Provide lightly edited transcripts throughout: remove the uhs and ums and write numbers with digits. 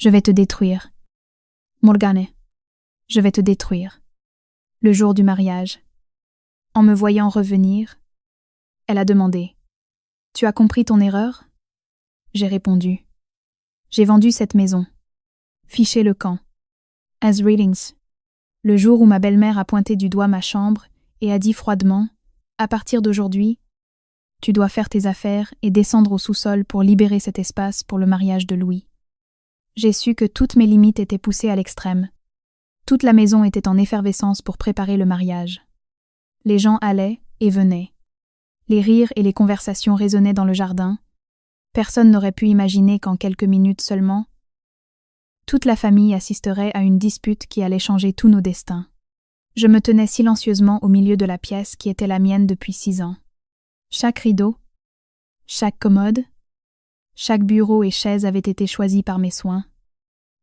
Je vais te détruire. Morgane, je vais te détruire. Le jour du mariage. En me voyant revenir, elle a demandé « Tu as compris ton erreur ?» J'ai répondu « J'ai vendu cette maison. Fiché le camp. As readings. » Le jour où ma belle-mère a pointé du doigt ma chambre et a dit froidement « À partir d'aujourd'hui, tu dois faire tes affaires et descendre au sous-sol pour libérer cet espace pour le mariage de Louis. » J'ai su que toutes mes limites étaient poussées à l'extrême. Toute la maison était en effervescence pour préparer le mariage. Les gens allaient et venaient. Les rires et les conversations résonnaient dans le jardin. Personne n'aurait pu imaginer qu'en quelques minutes seulement, toute la famille assisterait à une dispute qui allait changer tous nos destins. Je me tenais silencieusement au milieu de la pièce qui était la mienne depuis 6 ans. Chaque rideau, chaque commode, chaque bureau et chaise avait été choisi par mes soins.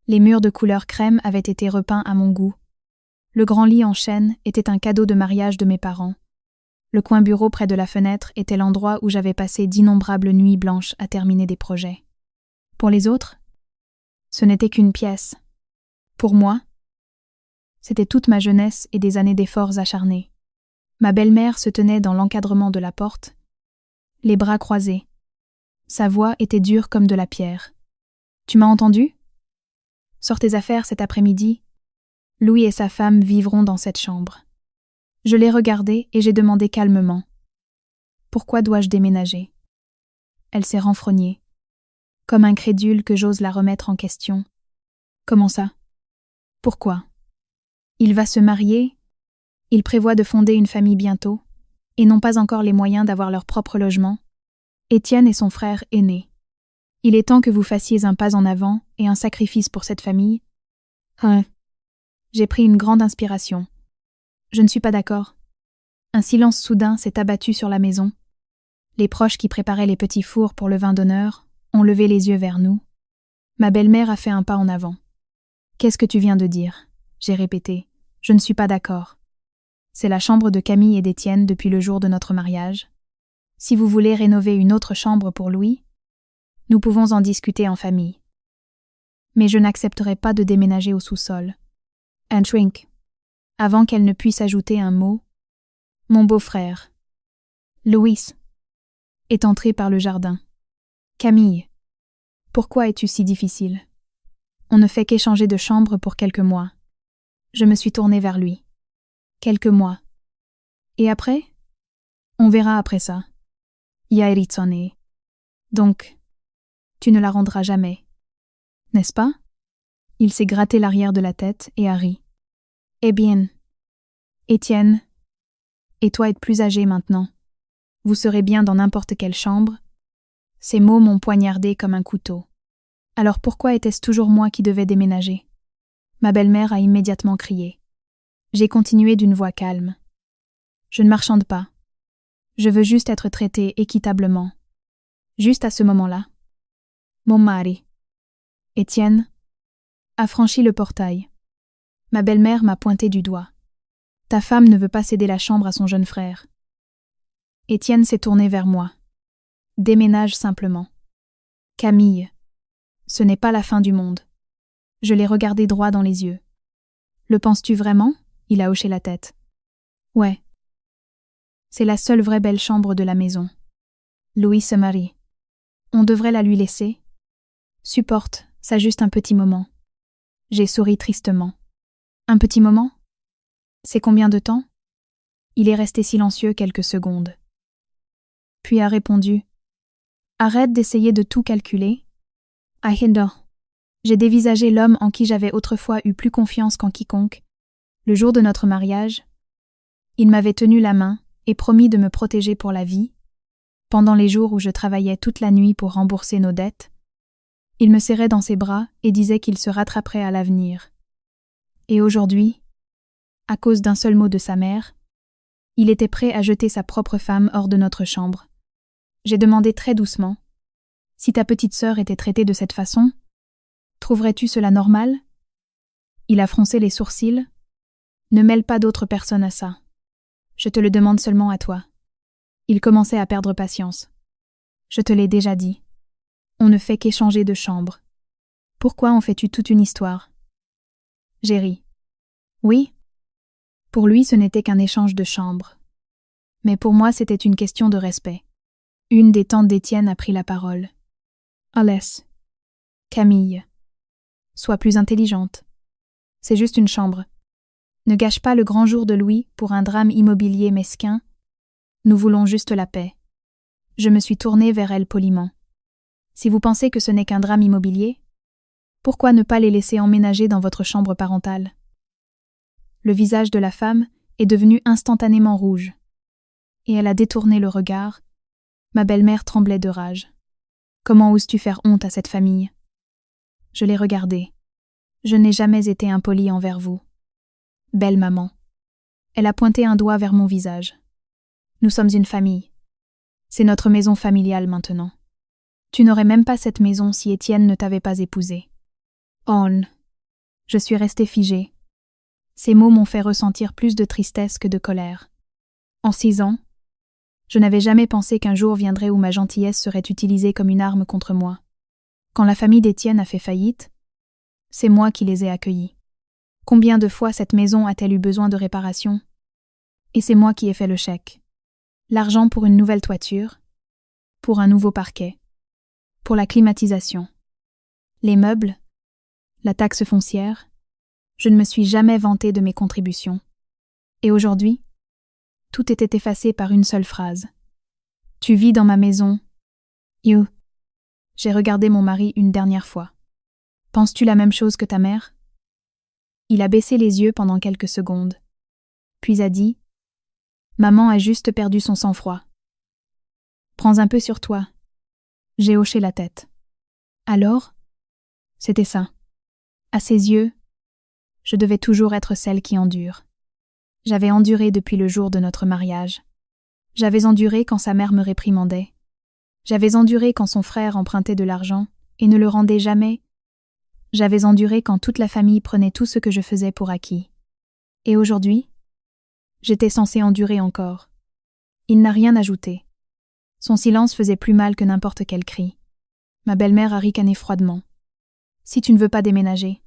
Les murs de couleur crème avaient été repeints à mon goût. Le grand lit en chêne était un cadeau de mariage de mes parents. Le coin bureau près de la fenêtre était l'endroit où j'avais passé d'innombrables nuits blanches à terminer des projets. Pour les autres, ce n'était qu'une pièce. Pour moi, c'était toute ma jeunesse et des années d'efforts acharnés. Ma belle-mère se tenait dans l'encadrement de la porte, les bras croisés. Sa voix était dure comme de la pierre. « Tu m'as entendu ? Sors tes affaires cet après-midi. Louis et sa femme vivront dans cette chambre. » Je l'ai regardée et j'ai demandé calmement. « Pourquoi dois-je déménager ?» Elle s'est renfrognée. Comme incrédule que j'ose la remettre en question. « Comment ça ? Pourquoi ? Il va se marier, il prévoit de fonder une famille bientôt, et n'ont pas encore les moyens d'avoir leur propre logement. Étienne est son frère aîné. Il est temps que vous fassiez un pas en avant et un sacrifice pour cette famille. » J'ai pris une grande inspiration. Je ne suis pas d'accord. Un silence soudain s'est abattu sur la maison. Les proches qui préparaient les petits fours pour le vin d'honneur ont levé les yeux vers nous. Ma belle-mère a fait un pas en avant. « Qu'est-ce que tu viens de dire ?» J'ai répété. « Je ne suis pas d'accord. C'est la chambre de Camille et d'Étienne depuis le jour de notre mariage. Si vous voulez rénover une autre chambre pour Louis, nous pouvons en discuter en famille. Mais je n'accepterai pas de déménager au sous-sol. » And shrink. Avant qu'elle ne puisse ajouter un mot, mon beau-frère, Louis, est entré par le jardin. « Camille, pourquoi es-tu si difficile ? On ne fait qu'échanger de chambre pour quelques mois. » Je me suis tournée vers lui. « Quelques mois. Et après ? On verra après ça. Yairitsone. Donc, tu ne la rendras jamais. N'est-ce pas ? » Il s'est gratté l'arrière de la tête et a ri. « Eh bien, Étienne, et toi êtes plus âgé maintenant. Vous serez bien dans n'importe quelle chambre. » Ces mots m'ont poignardé comme un couteau. Alors pourquoi était-ce toujours moi qui devais déménager ? Ma belle-mère a immédiatement crié. J'ai continué d'une voix calme. « Je ne marchande pas. Je veux juste être traitée équitablement. » Juste à ce moment-là, mon mari, Étienne, a franchi le portail. Ma belle-mère m'a pointé du doigt. « Ta femme ne veut pas céder la chambre à son jeune frère. » Étienne s'est tourné vers moi. « Déménage simplement. » « Camille, ce n'est pas la fin du monde. » Je l'ai regardé droit dans les yeux. « Le penses-tu vraiment ?» Il a hoché la tête. « Ouais. C'est la seule vraie belle chambre de la maison. Louis se marie. On devrait la lui laisser. Supporte, ça juste un petit moment. » J'ai souri tristement. « Un petit moment ? C'est combien de temps ?» Il est resté silencieux quelques secondes. Puis a répondu « Arrête d'essayer de tout calculer. Ahindo. » J'ai dévisagé l'homme en qui j'avais autrefois eu plus confiance qu'en quiconque. Le jour de notre mariage, il m'avait tenu la main et promis de me protéger pour la vie. Pendant les jours où je travaillais toute la nuit pour rembourser nos dettes, il me serrait dans ses bras et disait qu'il se rattraperait à l'avenir. Et aujourd'hui, à cause d'un seul mot de sa mère, il était prêt à jeter sa propre femme hors de notre chambre. J'ai demandé très doucement, « Si ta petite sœur était traitée de cette façon, trouverais-tu cela normal ?» Il a froncé les sourcils. « Ne mêle pas d'autres personnes à ça. Je te le demande seulement à toi. » Il commençait à perdre patience. « Je te l'ai déjà dit. On ne fait qu'échanger de chambre. Pourquoi en fais-tu toute une histoire? J'ai ri. Oui. Pour lui, ce n'était qu'un échange de chambres. Mais pour moi, c'était une question de respect. Une des tantes d'Étienne a pris la parole. Laisse. Camille. Sois plus intelligente. C'est juste une chambre. Ne gâche pas le grand jour de Louis pour un drame immobilier mesquin. Nous voulons juste la paix. Je me suis tournée vers elle poliment. Si vous pensez que ce n'est qu'un drame immobilier, pourquoi ne pas les laisser emménager dans votre chambre parentale? Le visage de la femme est devenu instantanément rouge. Et elle a détourné le regard. Ma belle-mère tremblait de rage. Comment oses-tu faire honte à cette famille? Je l'ai regardée. Je n'ai jamais été impolie envers vous. Belle maman. Elle a pointé un doigt vers mon visage. Nous sommes une famille. C'est notre maison familiale maintenant. Tu n'aurais même pas cette maison si Étienne ne t'avait pas épousée. On. Je suis restée figée. Ces mots m'ont fait ressentir plus de tristesse que de colère. En 6 ans, je n'avais jamais pensé qu'un jour viendrait où ma gentillesse serait utilisée comme une arme contre moi. Quand la famille d'Étienne a fait faillite, c'est moi qui les ai accueillis. Combien de fois cette maison a-t-elle eu besoin de réparation? Et c'est moi qui ai fait le chèque. L'argent pour une nouvelle toiture, pour un nouveau parquet, pour la climatisation, les meubles, la taxe foncière. Je ne me suis jamais vantée de mes contributions. Et aujourd'hui, tout était effacé par une seule phrase. Tu vis dans ma maison. You. J'ai regardé mon mari une dernière fois. Penses-tu la même chose que ta mère? Il a baissé les yeux pendant quelques secondes, puis a dit « Maman a juste perdu son sang-froid. Prends un peu sur toi. » J'ai hoché la tête. Alors? C'était ça. À ses yeux, je devais toujours être celle qui endure. J'avais enduré depuis le jour de notre mariage. J'avais enduré quand sa mère me réprimandait. J'avais enduré quand son frère empruntait de l'argent et ne le rendait jamais. J'avais enduré quand toute la famille prenait tout ce que je faisais pour acquis. Et aujourd'hui, j'étais censée endurer encore. Il n'a rien ajouté. Son silence faisait plus mal que n'importe quel cri. Ma belle-mère a ricané froidement. « Si tu ne veux pas déménager,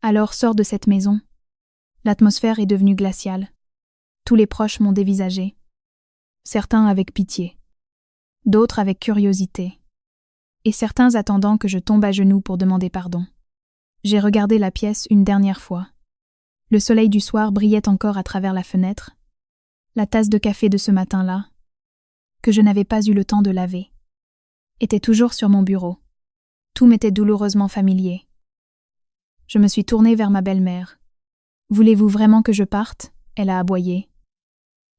alors sors de cette maison. » L'atmosphère est devenue glaciale. Tous les proches m'ont dévisagé. Certains avec pitié, d'autres avec curiosité, et certains attendant que je tombe à genoux pour demander pardon. J'ai regardé la pièce une dernière fois. Le soleil du soir brillait encore à travers la fenêtre. La tasse de café de ce matin-là, que je n'avais pas eu le temps de laver, était toujours sur mon bureau. Tout m'était douloureusement familier. Je me suis tournée vers ma belle-mère. « Voulez-vous vraiment que je parte ?» Elle a aboyé.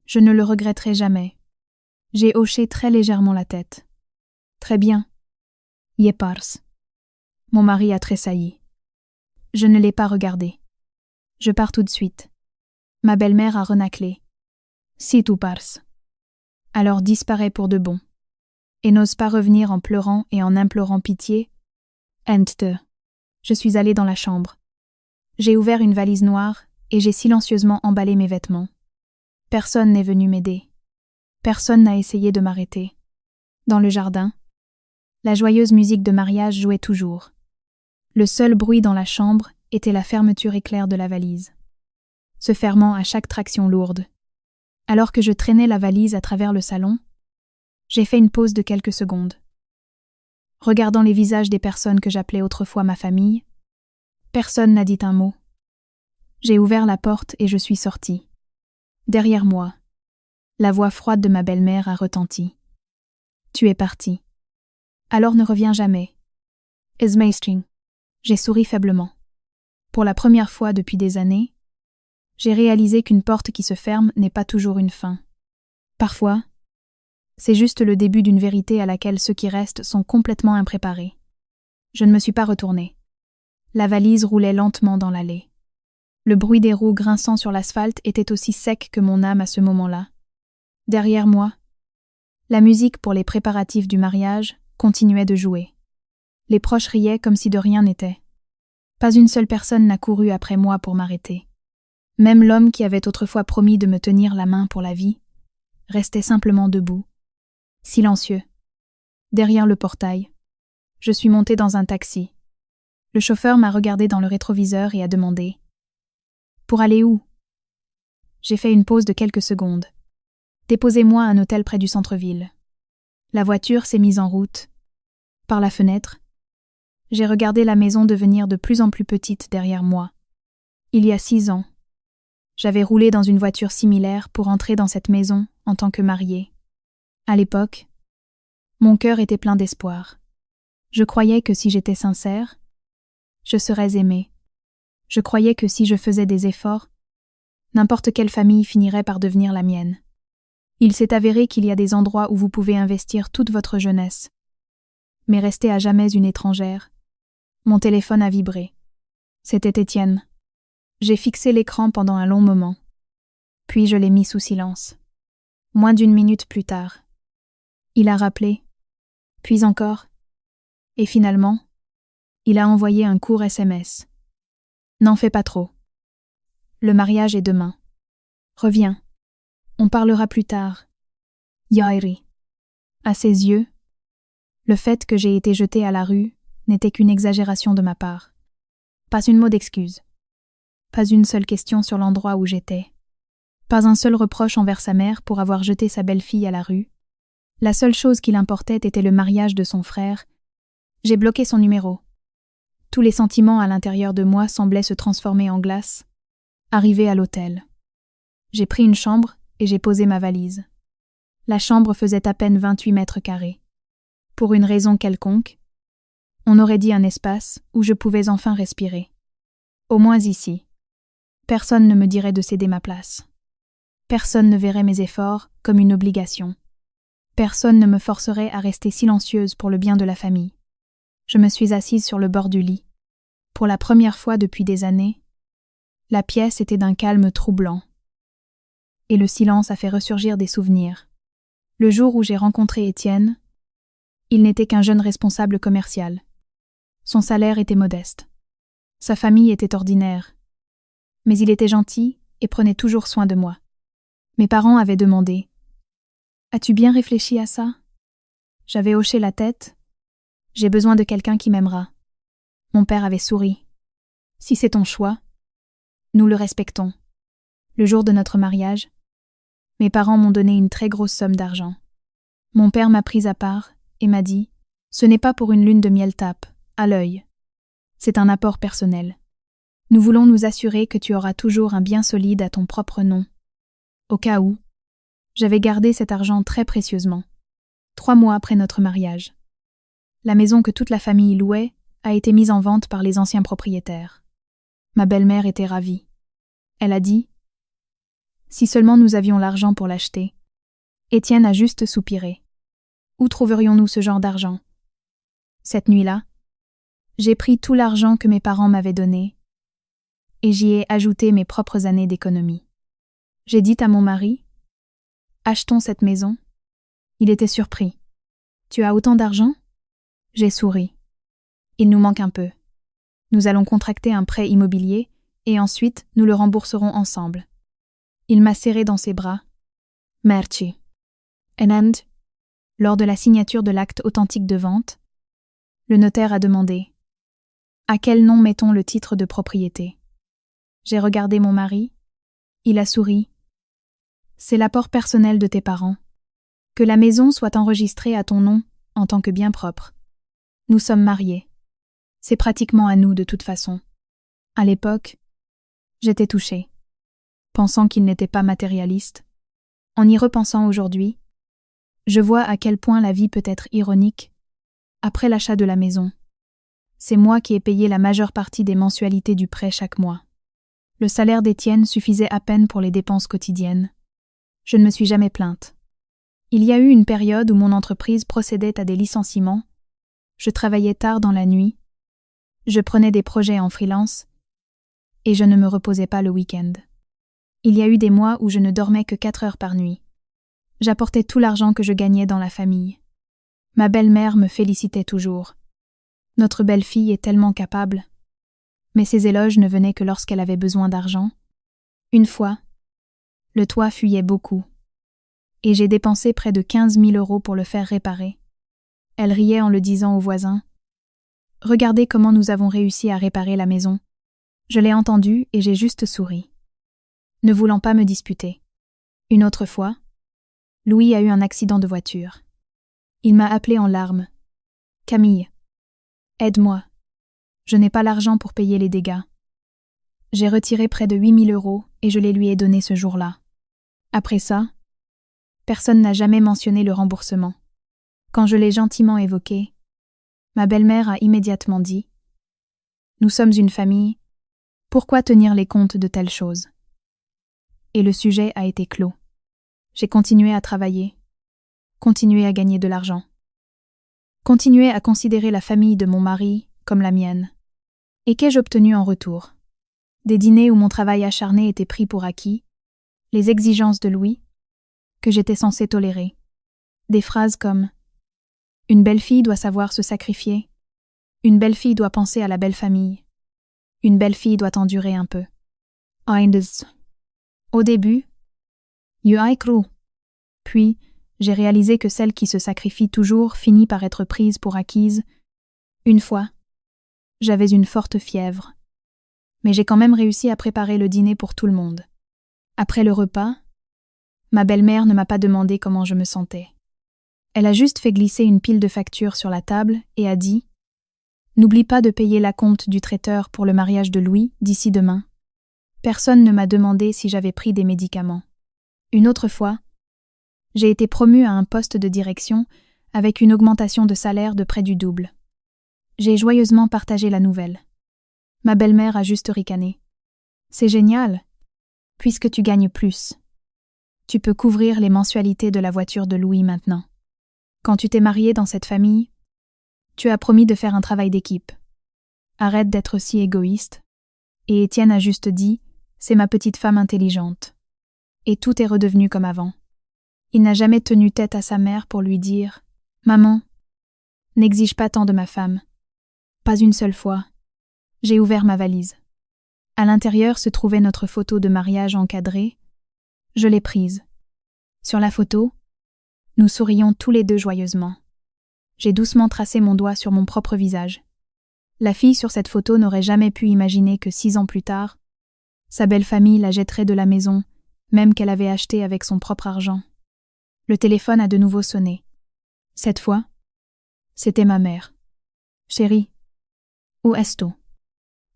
Je ne le regretterai jamais. J'ai hoché très légèrement la tête. « Très bien. Je pars. » Mon mari a tressailli. Je ne l'ai pas regardé. « Je pars tout de suite. » Ma belle-mère a renâclé. « Si tu pars. » Alors disparais pour de bon. Et n'ose pas revenir en pleurant et en implorant pitié. Ente. Je suis allée dans la chambre. J'ai ouvert une valise noire et j'ai silencieusement emballé mes vêtements. Personne n'est venu m'aider. Personne n'a essayé de m'arrêter. Dans le jardin, la joyeuse musique de mariage jouait toujours. Le seul bruit dans la chambre était la fermeture éclair de la valise, se fermant à chaque traction lourde. Alors que je traînais la valise à travers le salon, j'ai fait une pause de quelques secondes. Regardant les visages des personnes que j'appelais autrefois ma famille, personne n'a dit un mot. J'ai ouvert la porte et je suis sortie. Derrière moi, la voix froide de ma belle-mère a retenti. « Tu es partie. Alors ne reviens jamais. » Esmeistring. J'ai souri faiblement. Pour la première fois depuis des années, j'ai réalisé qu'une porte qui se ferme n'est pas toujours une fin. Parfois, c'est juste le début d'une vérité à laquelle ceux qui restent sont complètement impréparés. Je ne me suis pas retournée. La valise roulait lentement dans l'allée. Le bruit des roues grinçant sur l'asphalte était aussi sec que mon âme à ce moment-là. Derrière moi, la musique pour les préparatifs du mariage continuait de jouer. Les proches riaient comme si de rien n'était. Pas une seule personne n'a couru après moi pour m'arrêter. Même l'homme qui avait autrefois promis de me tenir la main pour la vie restait simplement debout, silencieux. Derrière le portail, je suis montée dans un taxi. Le chauffeur m'a regardé dans le rétroviseur et a demandé « Pour aller où ?» J'ai fait une pause de quelques secondes. « Déposez-moi à un hôtel près du centre-ville. » La voiture s'est mise en route. Par la fenêtre, j'ai regardé la maison devenir de plus en plus petite derrière moi. Il y a 6 ans, j'avais roulé dans une voiture similaire pour entrer dans cette maison en tant que mariée. À l'époque, mon cœur était plein d'espoir. Je croyais que si j'étais sincère, je serais aimée. Je croyais que si je faisais des efforts, n'importe quelle famille finirait par devenir la mienne. Il s'est avéré qu'il y a des endroits où vous pouvez investir toute votre jeunesse. Mais rester à jamais une étrangère. Mon téléphone a vibré. C'était Étienne. J'ai fixé l'écran pendant un long moment. Puis je l'ai mis sous silence. Moins d'1 minute plus tard. Il a rappelé. Puis encore. Et finalement, il a envoyé un court SMS. N'en fais pas trop. Le mariage est demain. Reviens. On parlera plus tard. Yairi. À ses yeux, le fait que j'ai été jetée à la rue n'était qu'une exagération de ma part. Pas une mot d'excuse. Pas une seule question sur l'endroit où j'étais. Pas un seul reproche envers sa mère pour avoir jeté sa belle-fille à la rue. La seule chose qui l'importait était le mariage de son frère. J'ai bloqué son numéro. Tous les sentiments à l'intérieur de moi semblaient se transformer en glace. Arrivé à l'hôtel. J'ai pris une chambre et j'ai posé ma valise. La chambre faisait à peine 28 mètres carrés. Pour une raison quelconque, on aurait dit un espace où je pouvais enfin respirer. Au moins ici. Personne ne me dirait de céder ma place. Personne ne verrait mes efforts comme une obligation. Personne ne me forcerait à rester silencieuse pour le bien de la famille. Je me suis assise sur le bord du lit. Pour la première fois depuis des années, la pièce était d'un calme troublant. Et le silence a fait ressurgir des souvenirs. Le jour où j'ai rencontré Étienne, il n'était qu'un jeune responsable commercial. Son salaire était modeste. Sa famille était ordinaire. Mais il était gentil et prenait toujours soin de moi. Mes parents avaient demandé « As-tu bien réfléchi à ça ?» J'avais hoché la tête. « J'ai besoin de quelqu'un qui m'aimera. » Mon père avait souri. « Si c'est ton choix, nous le respectons. » Le jour de notre mariage, mes parents m'ont donné une très grosse somme d'argent. Mon père m'a prise à part et m'a dit « Ce n'est pas pour une lune de miel tape, à l'œil. C'est un apport personnel. Nous voulons nous assurer que tu auras toujours un bien solide à ton propre nom. » Au cas où, j'avais gardé cet argent très précieusement. 3 mois après notre mariage. La maison que toute la famille louait a été mise en vente par les anciens propriétaires. Ma belle-mère était ravie. Elle a dit « Si seulement nous avions l'argent pour l'acheter. » Étienne a juste soupiré. Où trouverions-nous ce genre d'argent? Cette nuit-là, j'ai pris tout l'argent que mes parents m'avaient donné et j'y ai ajouté mes propres années d'économie. J'ai dit à mon mari « Achetons cette maison. » Il était surpris. « Tu as autant d'argent ?» J'ai souri. « Il nous manque un peu. Nous allons contracter un prêt immobilier et ensuite nous le rembourserons ensemble. » Il m'a serré dans ses bras. « Merci. » And, lors de la signature de l'acte authentique de vente, le notaire a demandé « À quel nom mettons le titre de propriété ?» J'ai regardé mon mari. Il a souri. « C'est l'apport personnel de tes parents. Que la maison soit enregistrée à ton nom en tant que bien propre. Nous sommes mariés. C'est pratiquement à nous de toute façon. » À l'époque, j'étais touchée, pensant qu'il n'était pas matérialiste. En y repensant aujourd'hui, je vois à quel point la vie peut être ironique. Après l'achat de la maison, c'est moi qui ai payé la majeure partie des mensualités du prêt chaque mois. Le salaire d'Étienne suffisait à peine pour les dépenses quotidiennes. Je ne me suis jamais plainte. Il y a eu une période où mon entreprise procédait à des licenciements. Je travaillais tard dans la nuit. Je prenais des projets en freelance. Et je ne me reposais pas le week-end. Il y a eu des mois où je ne dormais que 4 heures par nuit. J'apportais tout l'argent que je gagnais dans la famille. Ma belle-mère me félicitait toujours. Notre belle-fille est tellement capable. Mais ces éloges ne venaient que lorsqu'elle avait besoin d'argent. Une fois, le toit fuyait beaucoup. Et j'ai dépensé près de 15 000 € pour le faire réparer. Elle riait en le disant aux voisins. « Regardez comment nous avons réussi à réparer la maison. Je l'ai entendu et j'ai juste souri, ne voulant pas me disputer. Une autre fois, Louis a eu un accident de voiture. Il m'a appelé en larmes. « Camille, aide-moi. Je n'ai pas l'argent pour payer les dégâts. » J'ai retiré près de 8 000 € et je les lui ai donnés ce jour-là. Après ça, personne n'a jamais mentionné le remboursement. Quand je l'ai gentiment évoqué, ma belle-mère a immédiatement dit « Nous sommes une famille, pourquoi tenir les comptes de telles choses ?» Et le sujet a été clos. J'ai continué à travailler, continué à gagner de l'argent, continué à considérer la famille de mon mari comme la mienne. Et qu'ai-je obtenu en retour? Des dîners où mon travail acharné était pris pour acquis, les exigences de Louis, que j'étais censée tolérer, des phrases comme « Une belle-fille doit savoir se sacrifier, une belle-fille doit penser à la belle famille, une belle-fille doit endurer un peu. » Au début, j'y ai cru. Puis, j'ai réalisé que celle qui se sacrifie toujours finit par être prise pour acquise. Une fois, j'avais une forte fièvre, mais j'ai quand même réussi à préparer le dîner pour tout le monde. Après le repas, ma belle-mère ne m'a pas demandé comment je me sentais. Elle a juste fait glisser une pile de factures sur la table et a dit « N'oublie pas de payer l'acompte du traiteur pour le mariage de Louis d'ici demain. » Personne ne m'a demandé si j'avais pris des médicaments. Une autre fois, j'ai été promue à un poste de direction avec une augmentation de salaire de près du double. J'ai joyeusement partagé la nouvelle. Ma belle-mère a juste ricané. « C'est génial, puisque tu gagnes plus. Tu peux couvrir les mensualités de la voiture de Louis maintenant. Quand tu t'es mariée dans cette famille, tu as promis de faire un travail d'équipe. Arrête d'être si égoïste. » Et Étienne a juste dit « C'est ma petite femme intelligente. » Et tout est redevenu comme avant. Il n'a jamais tenu tête à sa mère pour lui dire « Maman, n'exige pas tant de ma femme. » Pas une seule fois. J'ai ouvert ma valise. À l'intérieur se trouvait notre photo de mariage encadrée. Je l'ai prise. Sur la photo, nous sourions tous les deux joyeusement. J'ai doucement tracé mon doigt sur mon propre visage. La fille sur cette photo n'aurait jamais pu imaginer que 6 ans plus tard, sa belle famille la jetterait de la maison, même qu'elle avait achetée avec son propre argent. Le téléphone a de nouveau sonné. Cette fois, c'était ma mère. « Chérie, où est-ce-tu »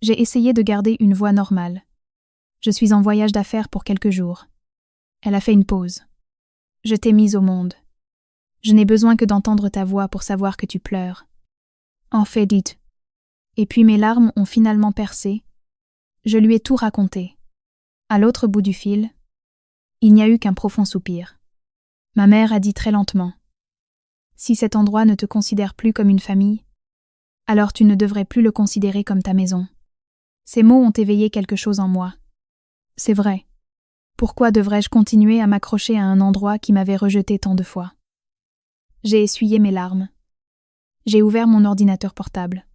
J'ai essayé de garder une voix normale. « Je suis en voyage d'affaires pour quelques jours. » Elle a fait une pause. « Je t'ai mise au monde. Je n'ai besoin que d'entendre ta voix pour savoir que tu pleures. » En fait, dites. Et puis mes larmes ont finalement percé. Je lui ai tout raconté. À l'autre bout du fil, il n'y a eu qu'un profond soupir. Ma mère a dit très lentement « Si cet endroit ne te considère plus comme une famille, alors tu ne devrais plus le considérer comme ta maison. » Ces mots ont éveillé quelque chose en moi. C'est vrai. Pourquoi devrais-je continuer à m'accrocher à un endroit qui m'avait rejeté tant de fois? J'ai essuyé mes larmes. J'ai ouvert mon ordinateur portable.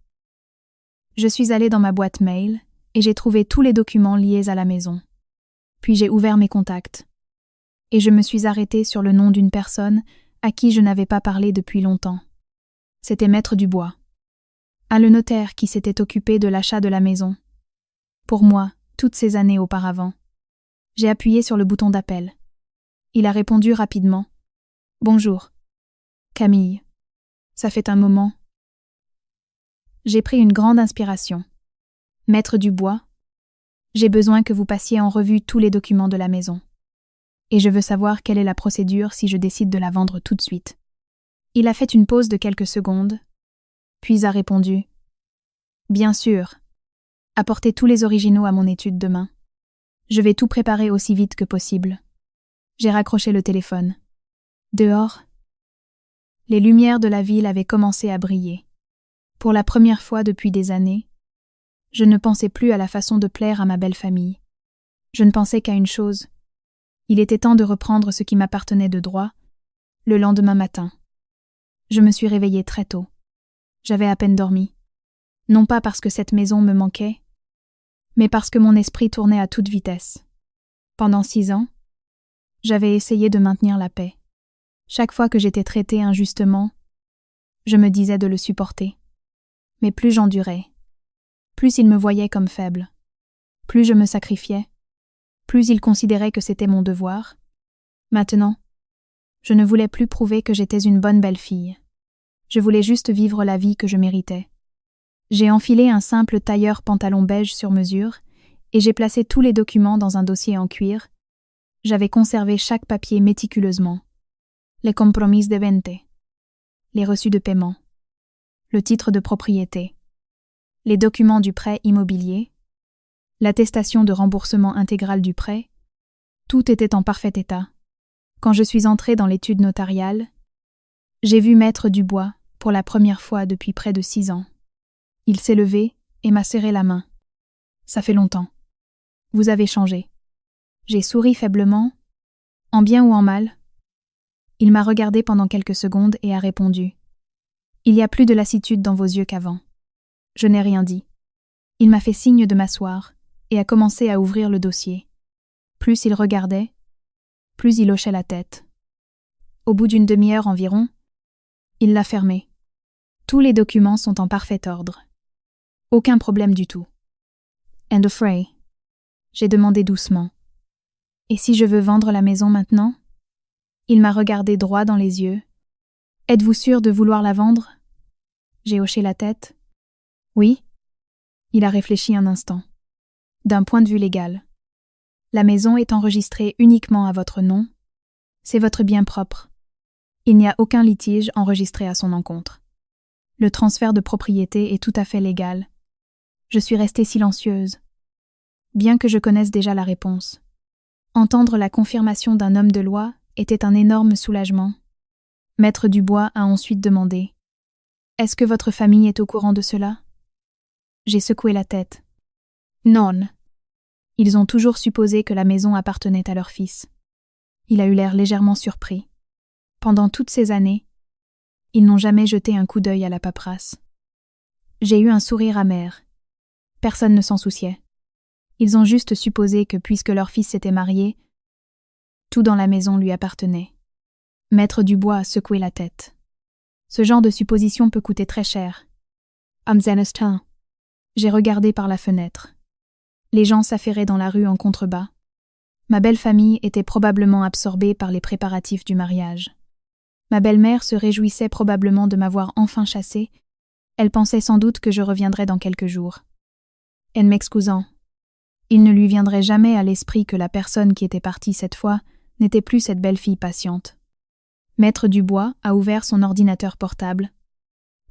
Je suis allée dans ma boîte mail et j'ai trouvé tous les documents liés à la maison. Puis j'ai ouvert mes contacts. Et je me suis arrêtée sur le nom d'une personne à qui je n'avais pas parlé depuis longtemps. C'était Maître Dubois. Le notaire qui s'était occupé de l'achat de la maison. Pour moi, toutes ces années auparavant. J'ai appuyé sur le bouton d'appel. Il a répondu rapidement. « Bonjour. Camille. Ça fait un moment. » J'ai pris une grande inspiration. « Maître Dubois, j'ai besoin que vous passiez en revue tous les documents de la maison. Et je veux savoir quelle est la procédure si je décide de la vendre tout de suite. » Il a fait une pause de quelques secondes, puis a répondu « Bien sûr. Apportez tous les originaux à mon étude demain. Je vais tout préparer aussi vite que possible. » J'ai raccroché le téléphone. Dehors, les lumières de la ville avaient commencé à briller. Pour la première fois depuis des années, je ne pensais plus à la façon de plaire à ma belle famille. Je ne pensais qu'à une chose. Il était temps de reprendre ce qui m'appartenait de droit, le lendemain matin. Je me suis réveillée très tôt. J'avais à peine dormi. Non pas parce que cette maison me manquait, mais parce que mon esprit tournait à toute vitesse. Pendant 6 ans, j'avais essayé de maintenir la paix. Chaque fois que j'étais traitée injustement, je me disais de le supporter. Mais plus j'endurais, plus il me voyait comme faible, plus je me sacrifiais, plus il considérait que c'était mon devoir. Maintenant, je ne voulais plus prouver que j'étais une bonne belle-fille. Je voulais juste vivre la vie que je méritais. J'ai enfilé un simple tailleur pantalon beige sur mesure et j'ai placé tous les documents dans un dossier en cuir. J'avais conservé chaque papier méticuleusement. Les compromis de vente, les reçus de paiement, le titre de propriété, les documents du prêt immobilier, l'attestation de remboursement intégral du prêt, tout était en parfait état. Quand je suis entrée dans l'étude notariale, j'ai vu Maître Dubois pour la première fois depuis près de 6 ans. Il s'est levé et m'a serré la main. « Ça fait longtemps. Vous avez changé. » J'ai souri faiblement, en bien ou en mal. Il m'a regardé pendant quelques secondes et a répondu. « Il y a plus de lassitude dans vos yeux qu'avant. » Je n'ai rien dit. Il m'a fait signe de m'asseoir et a commencé à ouvrir le dossier. Plus il regardait, plus il hochait la tête. Au bout d'une demi-heure environ, il l'a fermé. Tous les documents sont en parfait ordre. Aucun problème du tout. And a fray. J'ai demandé doucement. Et si je veux vendre la maison maintenant? Il m'a regardé droit dans les yeux. Êtes-vous sûr de vouloir la vendre? J'ai hoché la tête. Oui. Il a réfléchi un instant. D'un point de vue légal. La maison est enregistrée uniquement à votre nom. C'est votre bien propre. Il n'y a aucun litige enregistré à son encontre. Le transfert de propriété est tout à fait légal. Je suis restée silencieuse, bien que je connaisse déjà la réponse. Entendre la confirmation d'un homme de loi était un énorme soulagement. Maître Dubois a ensuite demandé « Est-ce que votre famille est au courant de cela ?» J'ai secoué la tête. « Non. Ils ont toujours supposé que la maison appartenait à leur fils. » Il a eu l'air légèrement surpris. Pendant toutes ces années, ils n'ont jamais jeté un coup d'œil à la paperasse. J'ai eu un sourire amer. Personne ne s'en souciait. Ils ont juste supposé que puisque leur fils s'était marié, tout dans la maison lui appartenait. Maître Dubois a secoué la tête. Ce genre de supposition peut coûter très cher. J'ai regardé par la fenêtre. Les gens s'affairaient dans la rue en contrebas. Ma belle famille était probablement absorbée par les préparatifs du mariage. Ma belle-mère se réjouissait probablement de m'avoir enfin chassée. Elle pensait sans doute que je reviendrais dans quelques jours. En m'excusant, il ne lui viendrait jamais à l'esprit que la personne qui était partie cette fois n'était plus cette belle fille patiente. Maître Dubois a ouvert son ordinateur portable.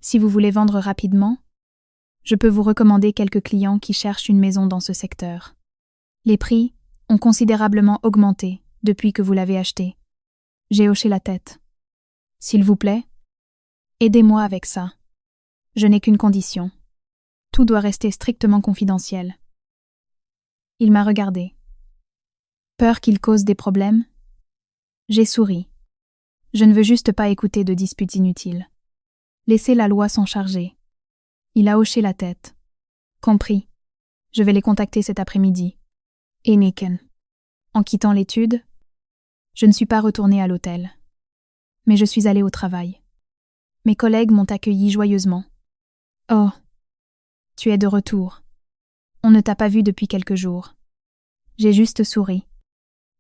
Si vous voulez vendre rapidement, je peux vous recommander quelques clients qui cherchent une maison dans ce secteur. Les prix ont considérablement augmenté depuis que vous l'avez acheté. J'ai hoché la tête. S'il vous plaît, aidez-moi avec ça. Je n'ai qu'une condition. Tout doit rester strictement confidentiel. Il m'a regardé. Peur qu'il cause des problèmes? J'ai souri. Je ne veux juste pas écouter de disputes inutiles. Laissez la loi s'en charger. Il a hoché la tête. Compris. Je vais les contacter cet après-midi. Et Niken. En quittant l'étude, je ne suis pas retournée à l'hôtel. Mais je suis allée au travail. Mes collègues m'ont accueilli joyeusement. Oh, tu es de retour. On ne t'a pas vu depuis quelques jours. J'ai juste souri.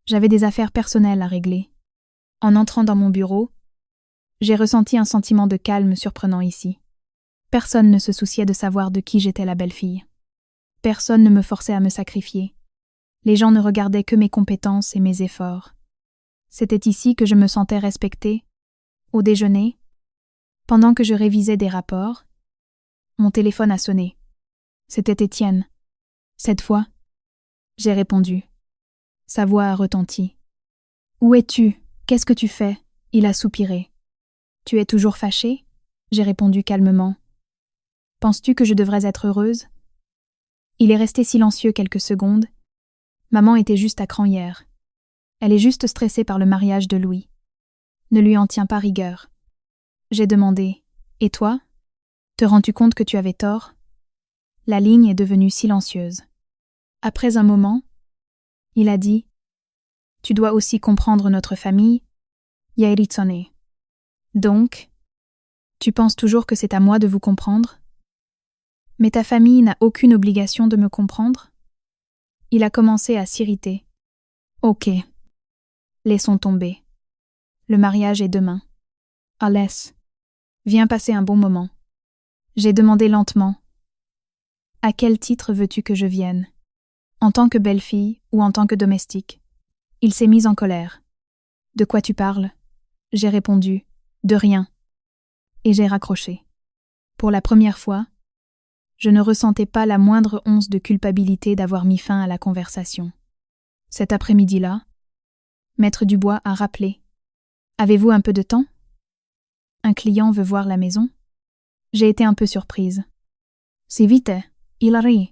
J'avais des affaires personnelles à régler. En entrant dans mon bureau, j'ai ressenti un sentiment de calme surprenant ici. Personne ne se souciait de savoir de qui j'étais la belle-fille. Personne ne me forçait à me sacrifier. Les gens ne regardaient que mes compétences et mes efforts. C'était ici que je me sentais respectée. Au déjeuner, pendant que je révisais des rapports, mon téléphone a sonné. C'était Étienne. Cette fois, j'ai répondu. Sa voix a retenti. « Où es-tu? Qu'est-ce que tu fais ?» Il a soupiré. « Tu es toujours fâchée ?» J'ai répondu calmement. « Penses-tu que je devrais être heureuse ?» Il est resté silencieux quelques secondes. Maman était juste à cran hier. Elle est juste stressée par le mariage de Louis. Ne lui en tiens pas rigueur. J'ai demandé « Et toi? Te rends-tu compte que tu avais tort ?» La ligne est devenue silencieuse. Après un moment, il a dit « Tu dois aussi comprendre notre famille, Yairitsone. Donc, tu penses toujours que c'est à moi de vous comprendre ?» Mais ta famille n'a aucune obligation de me comprendre? Il a commencé à s'irriter. Ok. Laissons tomber. Le mariage est demain. Laisse. Viens passer un bon moment. J'ai demandé lentement. À quel titre veux-tu que je vienne? En tant que belle-fille ou en tant que domestique? Il s'est mis en colère. De quoi tu parles? J'ai répondu. De rien. Et j'ai raccroché. Pour la première fois, je ne ressentais pas la moindre once de culpabilité d'avoir mis fin à la conversation. Cet après-midi-là, Maître Dubois a rappelé. Avez-vous un peu de temps? Un client veut voir la maison? J'ai été un peu surprise. C'est vite, il arrive.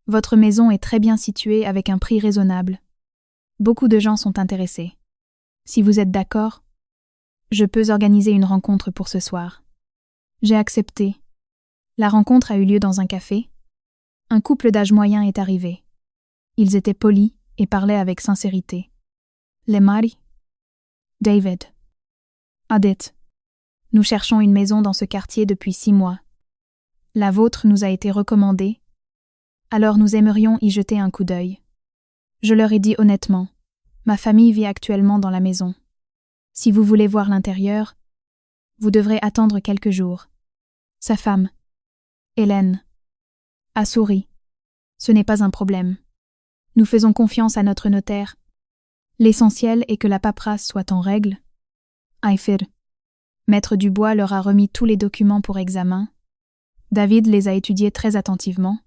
Votre maison est très bien située avec un prix raisonnable. Beaucoup de gens sont intéressés. Si vous êtes d'accord, je peux organiser une rencontre pour ce soir. J'ai accepté. La rencontre a eu lieu dans un café. Un couple d'âge moyen est arrivé. Ils étaient polis et parlaient avec sincérité. Les maris? David. Adit. Nous cherchons une maison dans ce quartier depuis 6 mois. La vôtre nous a été recommandée, alors nous aimerions y jeter un coup d'œil. Je leur ai dit honnêtement, ma famille vit actuellement dans la maison. Si vous voulez voir l'intérieur, vous devrez attendre quelques jours. Sa femme, Hélène, a souri. Ce n'est pas un problème. Nous faisons confiance à notre notaire. L'essentiel est que la paperasse soit en règle. Aïfir. Maître Dubois leur a remis tous les documents pour examen. David les a étudiés très attentivement.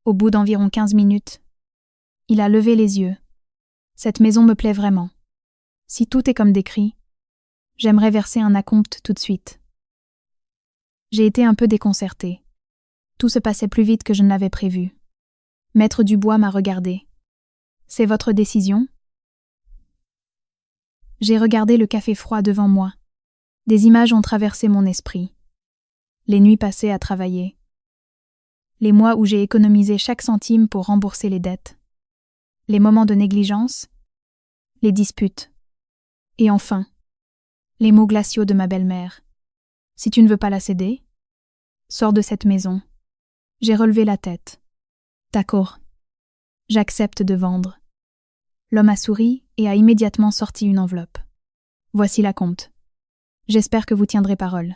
Au bout d'environ 15 minutes, il a levé les yeux. Cette maison me plaît vraiment. Si tout est comme décrit, j'aimerais verser un acompte tout de suite. J'ai été un peu déconcertée. Tout se passait plus vite que je ne l'avais prévu. Maître Dubois m'a regardé. C'est votre décision? J'ai regardé le café froid devant moi. Des images ont traversé mon esprit. Les nuits passées à travailler. Les mois où j'ai économisé chaque centime pour rembourser les dettes. Les moments de négligence. Les disputes. Et enfin, les mots glaciaux de ma belle-mère. Si tu ne veux pas la céder, sors de cette maison. J'ai relevé la tête. D'accord. J'accepte de vendre. L'homme a souri et a immédiatement sorti une enveloppe. Voici la compte. J'espère que vous tiendrez parole.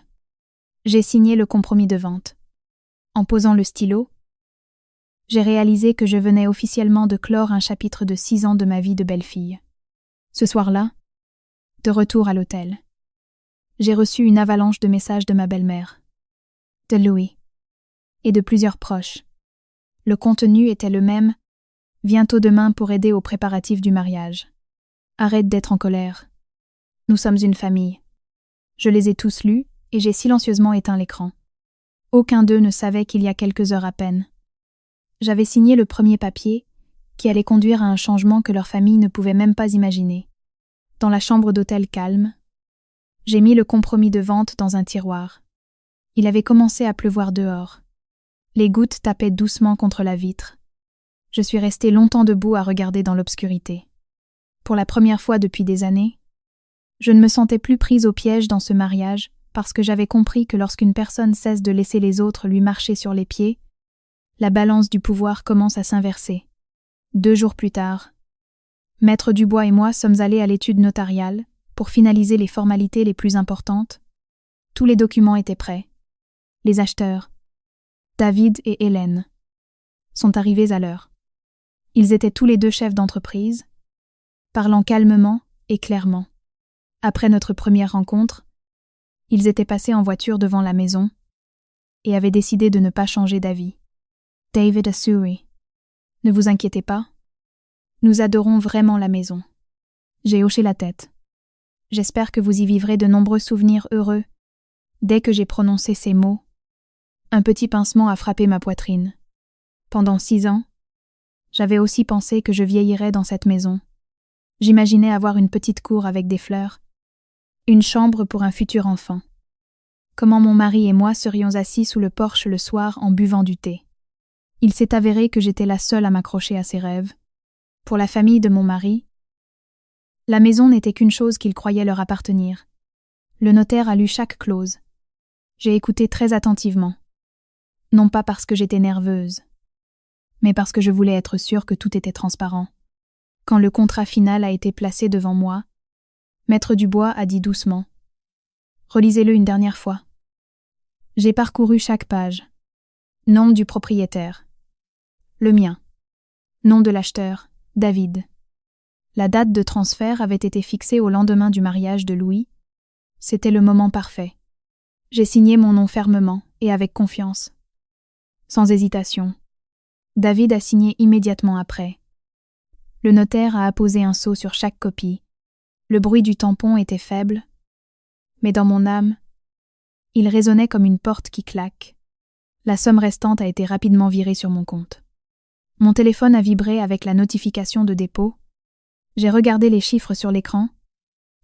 J'ai signé le compromis de vente. En posant le stylo, j'ai réalisé que je venais officiellement de clore un chapitre de 6 ans de ma vie de belle-fille. Ce soir-là, de retour à l'hôtel, j'ai reçu une avalanche de messages de ma belle-mère, de Louis et de plusieurs proches. Le contenu était le même. Bientôt demain pour aider aux préparatifs du mariage. Arrête d'être en colère. Nous sommes une famille. Je les ai tous lus et j'ai silencieusement éteint l'écran. Aucun d'eux ne savait qu'il y a quelques heures à peine. J'avais signé le premier papier qui allait conduire à un changement que leur famille ne pouvait même pas imaginer. Dans la chambre d'hôtel calme, j'ai mis le compromis de vente dans un tiroir. Il avait commencé à pleuvoir dehors. Les gouttes tapaient doucement contre la vitre. Je suis restée longtemps debout à regarder dans l'obscurité. Pour la première fois depuis des années, je ne me sentais plus prise au piège dans ce mariage parce que j'avais compris que lorsqu'une personne cesse de laisser les autres lui marcher sur les pieds, la balance du pouvoir commence à s'inverser. 2 jours plus tard, Maître Dubois et moi sommes allés à l'étude notariale pour finaliser les formalités les plus importantes. Tous les documents étaient prêts. Les acheteurs, David et Hélène, sont arrivés à l'heure. Ils étaient tous les deux chefs d'entreprise, parlant calmement et clairement. Après notre première rencontre, ils étaient passés en voiture devant la maison et avaient décidé de ne pas changer d'avis. David a souri. Ne vous inquiétez pas, nous adorons vraiment la maison. J'ai hoché la tête. J'espère que vous y vivrez de nombreux souvenirs heureux. Dès que j'ai prononcé ces mots, un petit pincement a frappé ma poitrine. Pendant 6 ans, j'avais aussi pensé que je vieillirais dans cette maison. J'imaginais avoir une petite cour avec des fleurs, une chambre pour un futur enfant. Comment mon mari et moi serions assis sous le porche le soir en buvant du thé. Il s'est avéré que j'étais la seule à m'accrocher à ces rêves. Pour la famille de mon mari, la maison n'était qu'une chose qu'ils croyaient leur appartenir. Le notaire a lu chaque clause. J'ai écouté très attentivement. Non pas parce que j'étais nerveuse, mais parce que je voulais être sûre que tout était transparent. Quand le contrat final a été placé devant moi, Maître Dubois a dit doucement « Relisez-le une dernière fois ». J'ai parcouru chaque page. Nom du propriétaire. Le mien. Nom de l'acheteur, David. La date de transfert avait été fixée au lendemain du mariage de Louis. C'était le moment parfait. J'ai signé mon nom fermement et avec confiance. Sans hésitation. David a signé immédiatement après. Le notaire a apposé un sceau sur chaque copie. Le bruit du tampon était faible, mais dans mon âme, il résonnait comme une porte qui claque. La somme restante a été rapidement virée sur mon compte. Mon téléphone a vibré avec la notification de dépôt. J'ai regardé les chiffres sur l'écran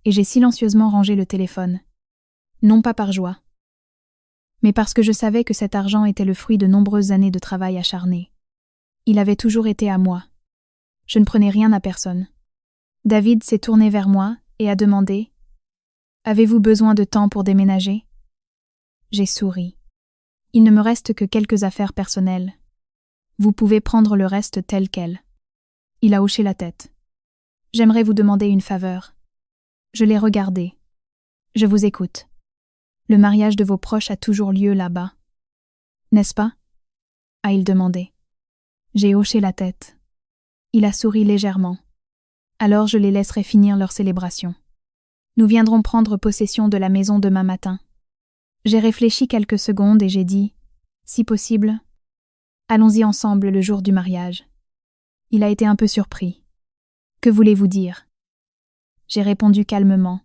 et j'ai silencieusement rangé le téléphone. Non pas par joie, mais parce que je savais que cet argent était le fruit de nombreuses années de travail acharné. Il avait toujours été à moi. Je ne prenais rien à personne. David s'est tourné vers moi et a demandé « Avez-vous besoin de temps pour déménager ?» J'ai souri. Il ne me reste que quelques affaires personnelles. Vous pouvez prendre le reste tel quel. Il a hoché la tête. J'aimerais vous demander une faveur. Je l'ai regardé. Je vous écoute. Le mariage de vos proches a toujours lieu là-bas. N'est-ce pas? A-t-il demandé. J'ai hoché la tête. Il a souri légèrement. Alors je les laisserai finir leur célébration. Nous viendrons prendre possession de la maison demain matin. J'ai réfléchi quelques secondes et j'ai dit, si possible, allons-y ensemble le jour du mariage. Il a été un peu surpris. Que voulez-vous dire? J'ai répondu calmement.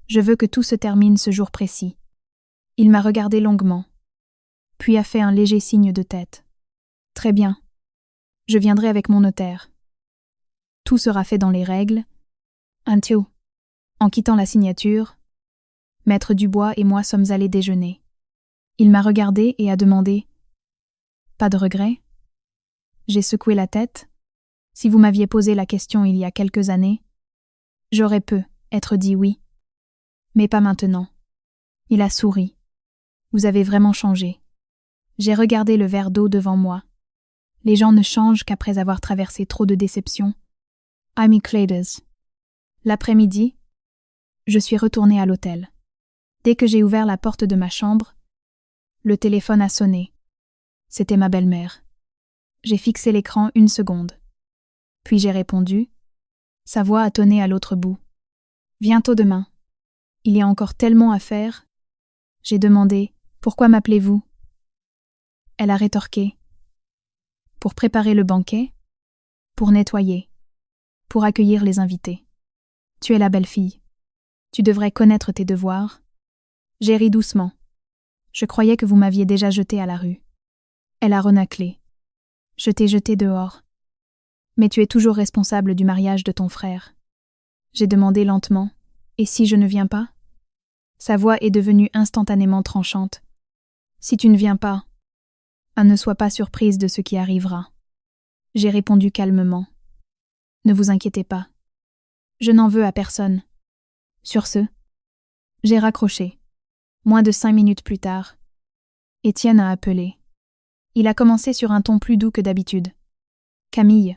Je veux que tout se termine ce jour précis. Il m'a regardé longuement, puis a fait un léger signe de tête. Très bien. Je viendrai avec mon notaire. Tout sera fait dans les règles. Antio. En quittant la signature, Maître Dubois et moi sommes allés déjeuner. Il m'a regardé et a demandé « Pas de regret ?» J'ai secoué la tête. Si vous m'aviez posé la question il y a quelques années, j'aurais être dit oui. Mais pas maintenant. Il a souri. Vous avez vraiment changé. J'ai regardé le verre d'eau devant moi. Les gens ne changent qu'après avoir traversé trop de déceptions. Amy Claders. L'après-midi, je suis retournée à l'hôtel. Dès que j'ai ouvert la porte de ma chambre, le téléphone a sonné. C'était ma belle-mère. J'ai fixé l'écran 1 seconde. Puis j'ai répondu. Sa voix a tonné à l'autre bout. Bientôt demain. Il y a encore tellement à faire. J'ai demandé « Pourquoi m'appelez-vous » Elle a rétorqué « Pour préparer le banquet, pour nettoyer, pour accueillir les invités. Tu es la belle-fille. Tu devrais connaître tes devoirs. » J'ai ri doucement. Je croyais que vous m'aviez déjà jeté à la rue. Elle a renâclé. Je t'ai jeté dehors. Mais tu es toujours responsable du mariage de ton frère. J'ai demandé lentement. Et si je ne viens pas? Sa voix est devenue instantanément tranchante. Si tu ne viens pas, ne sois pas surprise de ce qui arrivera. J'ai répondu calmement. Ne vous inquiétez pas. Je n'en veux à personne. Sur ce, j'ai raccroché. Moins de 5 minutes plus tard, Étienne a appelé. Il a commencé sur un ton plus doux que d'habitude. Camille,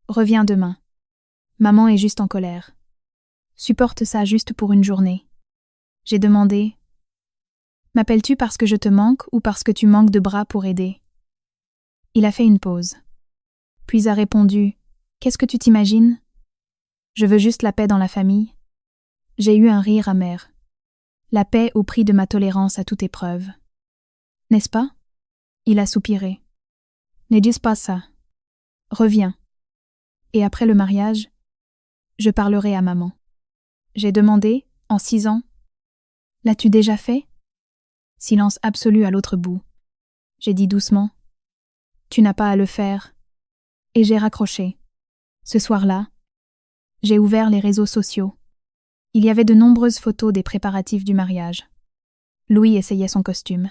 reviens demain. Maman est juste en colère. Supporte ça juste pour une journée. J'ai demandé « M'appelles-tu parce que je te manque ou parce que tu manques de bras pour aider ?» Il a fait une pause. Puis a répondu « Qu'est-ce que tu t'imagines? Je veux juste la paix dans la famille. » J'ai eu un rire amer. La paix au prix de ma tolérance à toute épreuve. N'est-ce pas? Il a soupiré. Ne dis pas ça. Reviens. Et après le mariage, je parlerai à maman. J'ai demandé, en 6 ans. L'as-tu déjà fait? Silence absolu à l'autre bout. J'ai dit doucement. Tu n'as pas à le faire. Et j'ai raccroché. Ce soir-là, j'ai ouvert les réseaux sociaux. Il y avait de nombreuses photos des préparatifs du mariage. Louis essayait son costume.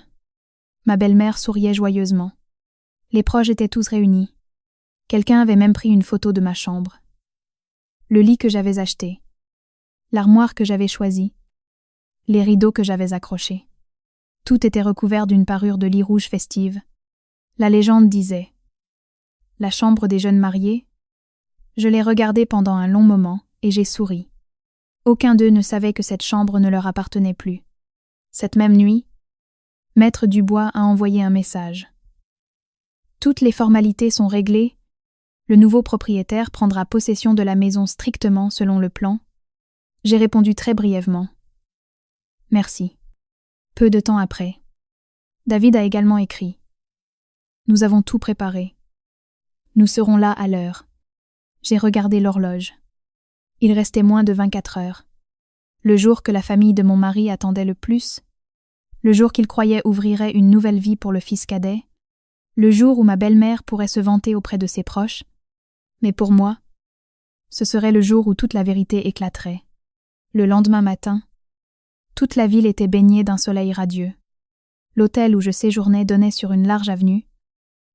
Ma belle-mère souriait joyeusement. Les proches étaient tous réunis. Quelqu'un avait même pris une photo de ma chambre. Le lit que j'avais acheté. L'armoire que j'avais choisie. Les rideaux que j'avais accrochés. Tout était recouvert d'une parure de lit rouge festive. La légende disait « La chambre des jeunes mariés ». Je l'ai regardé pendant un long moment et j'ai souri. Aucun d'eux ne savait que cette chambre ne leur appartenait plus. Cette même nuit, Maître Dubois a envoyé un message. Toutes les formalités sont réglées. Le nouveau propriétaire prendra possession de la maison strictement selon le plan. J'ai répondu très brièvement. Merci. Peu de temps après, David a également écrit. Nous avons tout préparé. Nous serons là à l'heure. J'ai regardé l'horloge. Il restait moins de 24 heures. Le jour que la famille de mon mari attendait le plus, le jour qu'il croyait ouvrirait une nouvelle vie pour le fils cadet, le jour où ma belle-mère pourrait se vanter auprès de ses proches. Mais pour moi, ce serait le jour où toute la vérité éclaterait. Le lendemain matin, toute la ville était baignée d'un soleil radieux. L'hôtel où je séjournais donnait sur une large avenue.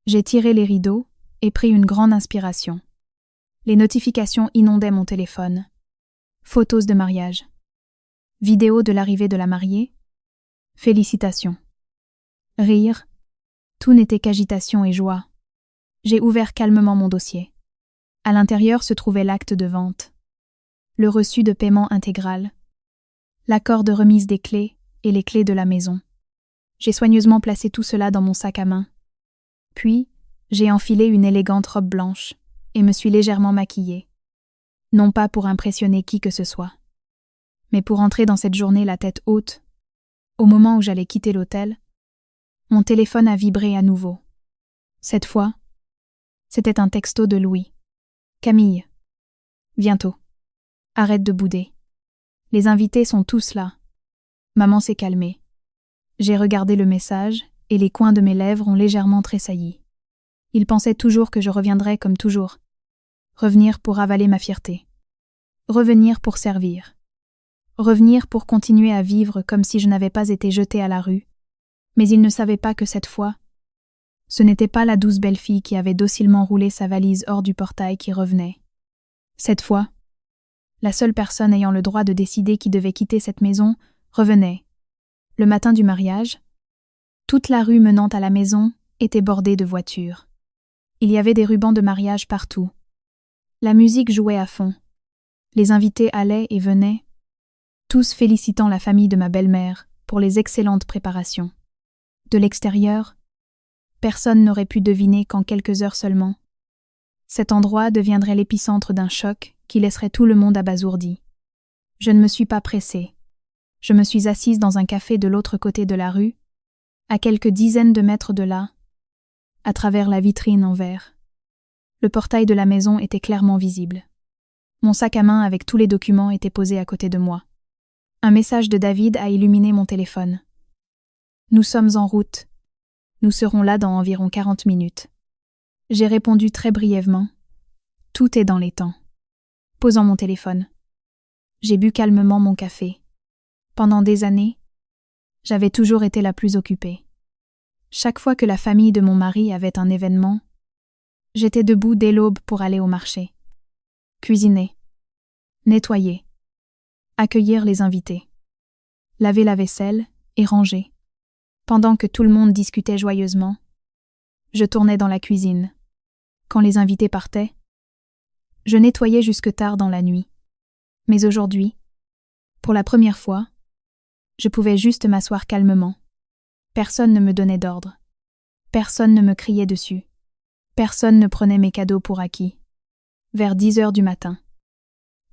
J'ai tiré les rideaux et pris une grande inspiration. Les notifications inondaient mon téléphone. Photos de mariage. Vidéos de l'arrivée de la mariée. Félicitations. Rire. Tout n'était qu'agitation et joie. J'ai ouvert calmement mon dossier. À l'intérieur se trouvait l'acte de vente, le reçu de paiement intégral, l'accord de remise des clés et les clés de la maison. J'ai soigneusement placé tout cela dans mon sac à main. Puis, j'ai enfilé une élégante robe blanche et me suis légèrement maquillée. Non pas pour impressionner qui que ce soit, mais pour entrer dans cette journée la tête haute. Au moment où j'allais quitter l'hôtel, mon téléphone a vibré à nouveau. Cette fois, c'était un texto de Louis. Camille. Bientôt. Arrête de bouder. Les invités sont tous là. Maman s'est calmée. J'ai regardé le message et les coins de mes lèvres ont légèrement tressailli. Il pensait toujours que je reviendrais comme toujours. Revenir pour avaler ma fierté. Revenir pour servir. Revenir pour continuer à vivre comme si je n'avais pas été jetée à la rue. Mais il ne savait pas que cette fois, ce n'était pas la douce belle-fille qui avait docilement roulé sa valise hors du portail qui revenait. Cette fois, la seule personne ayant le droit de décider qui devait quitter cette maison revenait. Le matin du mariage, toute la rue menant à la maison était bordée de voitures. Il y avait des rubans de mariage partout. La musique jouait à fond. Les invités allaient et venaient, tous félicitant la famille de ma belle-mère pour les excellentes préparations. De l'extérieur, personne n'aurait pu deviner qu'en quelques heures seulement, cet endroit deviendrait l'épicentre d'un choc qui laisserait tout le monde abasourdi. Je ne me suis pas pressée. Je me suis assise dans un café de l'autre côté de la rue, à quelques dizaines de mètres de là, à travers la vitrine en verre. Le portail de la maison était clairement visible. Mon sac à main avec tous les documents était posé à côté de moi. Un message de David a illuminé mon téléphone. Nous sommes en route. Nous serons là dans environ 40 minutes. J'ai répondu très brièvement. Tout est dans les temps. Posant mon téléphone. J'ai bu calmement mon café. Pendant des années, j'avais toujours été la plus occupée. Chaque fois que la famille de mon mari avait un événement, j'étais debout dès l'aube pour aller au marché. Cuisiner. Nettoyer. Accueillir les invités. Laver la vaisselle et ranger. Pendant que tout le monde discutait joyeusement, je tournais dans la cuisine. Quand les invités partaient, je nettoyais jusque tard dans la nuit. Mais aujourd'hui, pour la première fois, je pouvais juste m'asseoir calmement. Personne ne me donnait d'ordre. Personne ne me criait dessus. Personne ne prenait mes cadeaux pour acquis. Vers 10 heures du matin,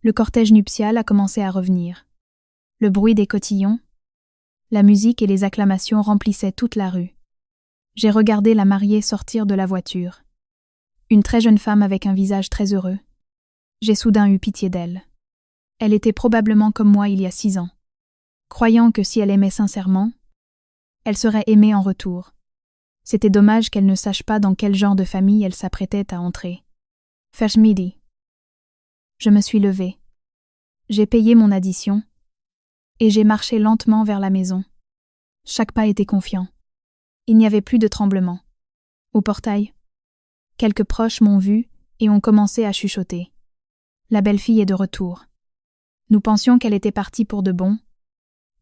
le cortège nuptial a commencé à revenir. Le bruit des cotillons, la musique et les acclamations remplissaient toute la rue. J'ai regardé la mariée sortir de la voiture. Une très jeune femme avec un visage très heureux. J'ai soudain eu pitié d'elle. Elle était probablement comme moi il y a 6 ans, croyant que si elle aimait sincèrement, elle serait aimée en retour. C'était dommage qu'elle ne sache pas dans quel genre de famille elle s'apprêtait à entrer. Verschmidi. Je me suis levée. J'ai payé mon addition et j'ai marché lentement vers la maison. Chaque pas était confiant. Il n'y avait plus de tremblement. Au portail, quelques proches m'ont vu et ont commencé à chuchoter. La belle-fille est de retour. Nous pensions qu'elle était partie pour de bon,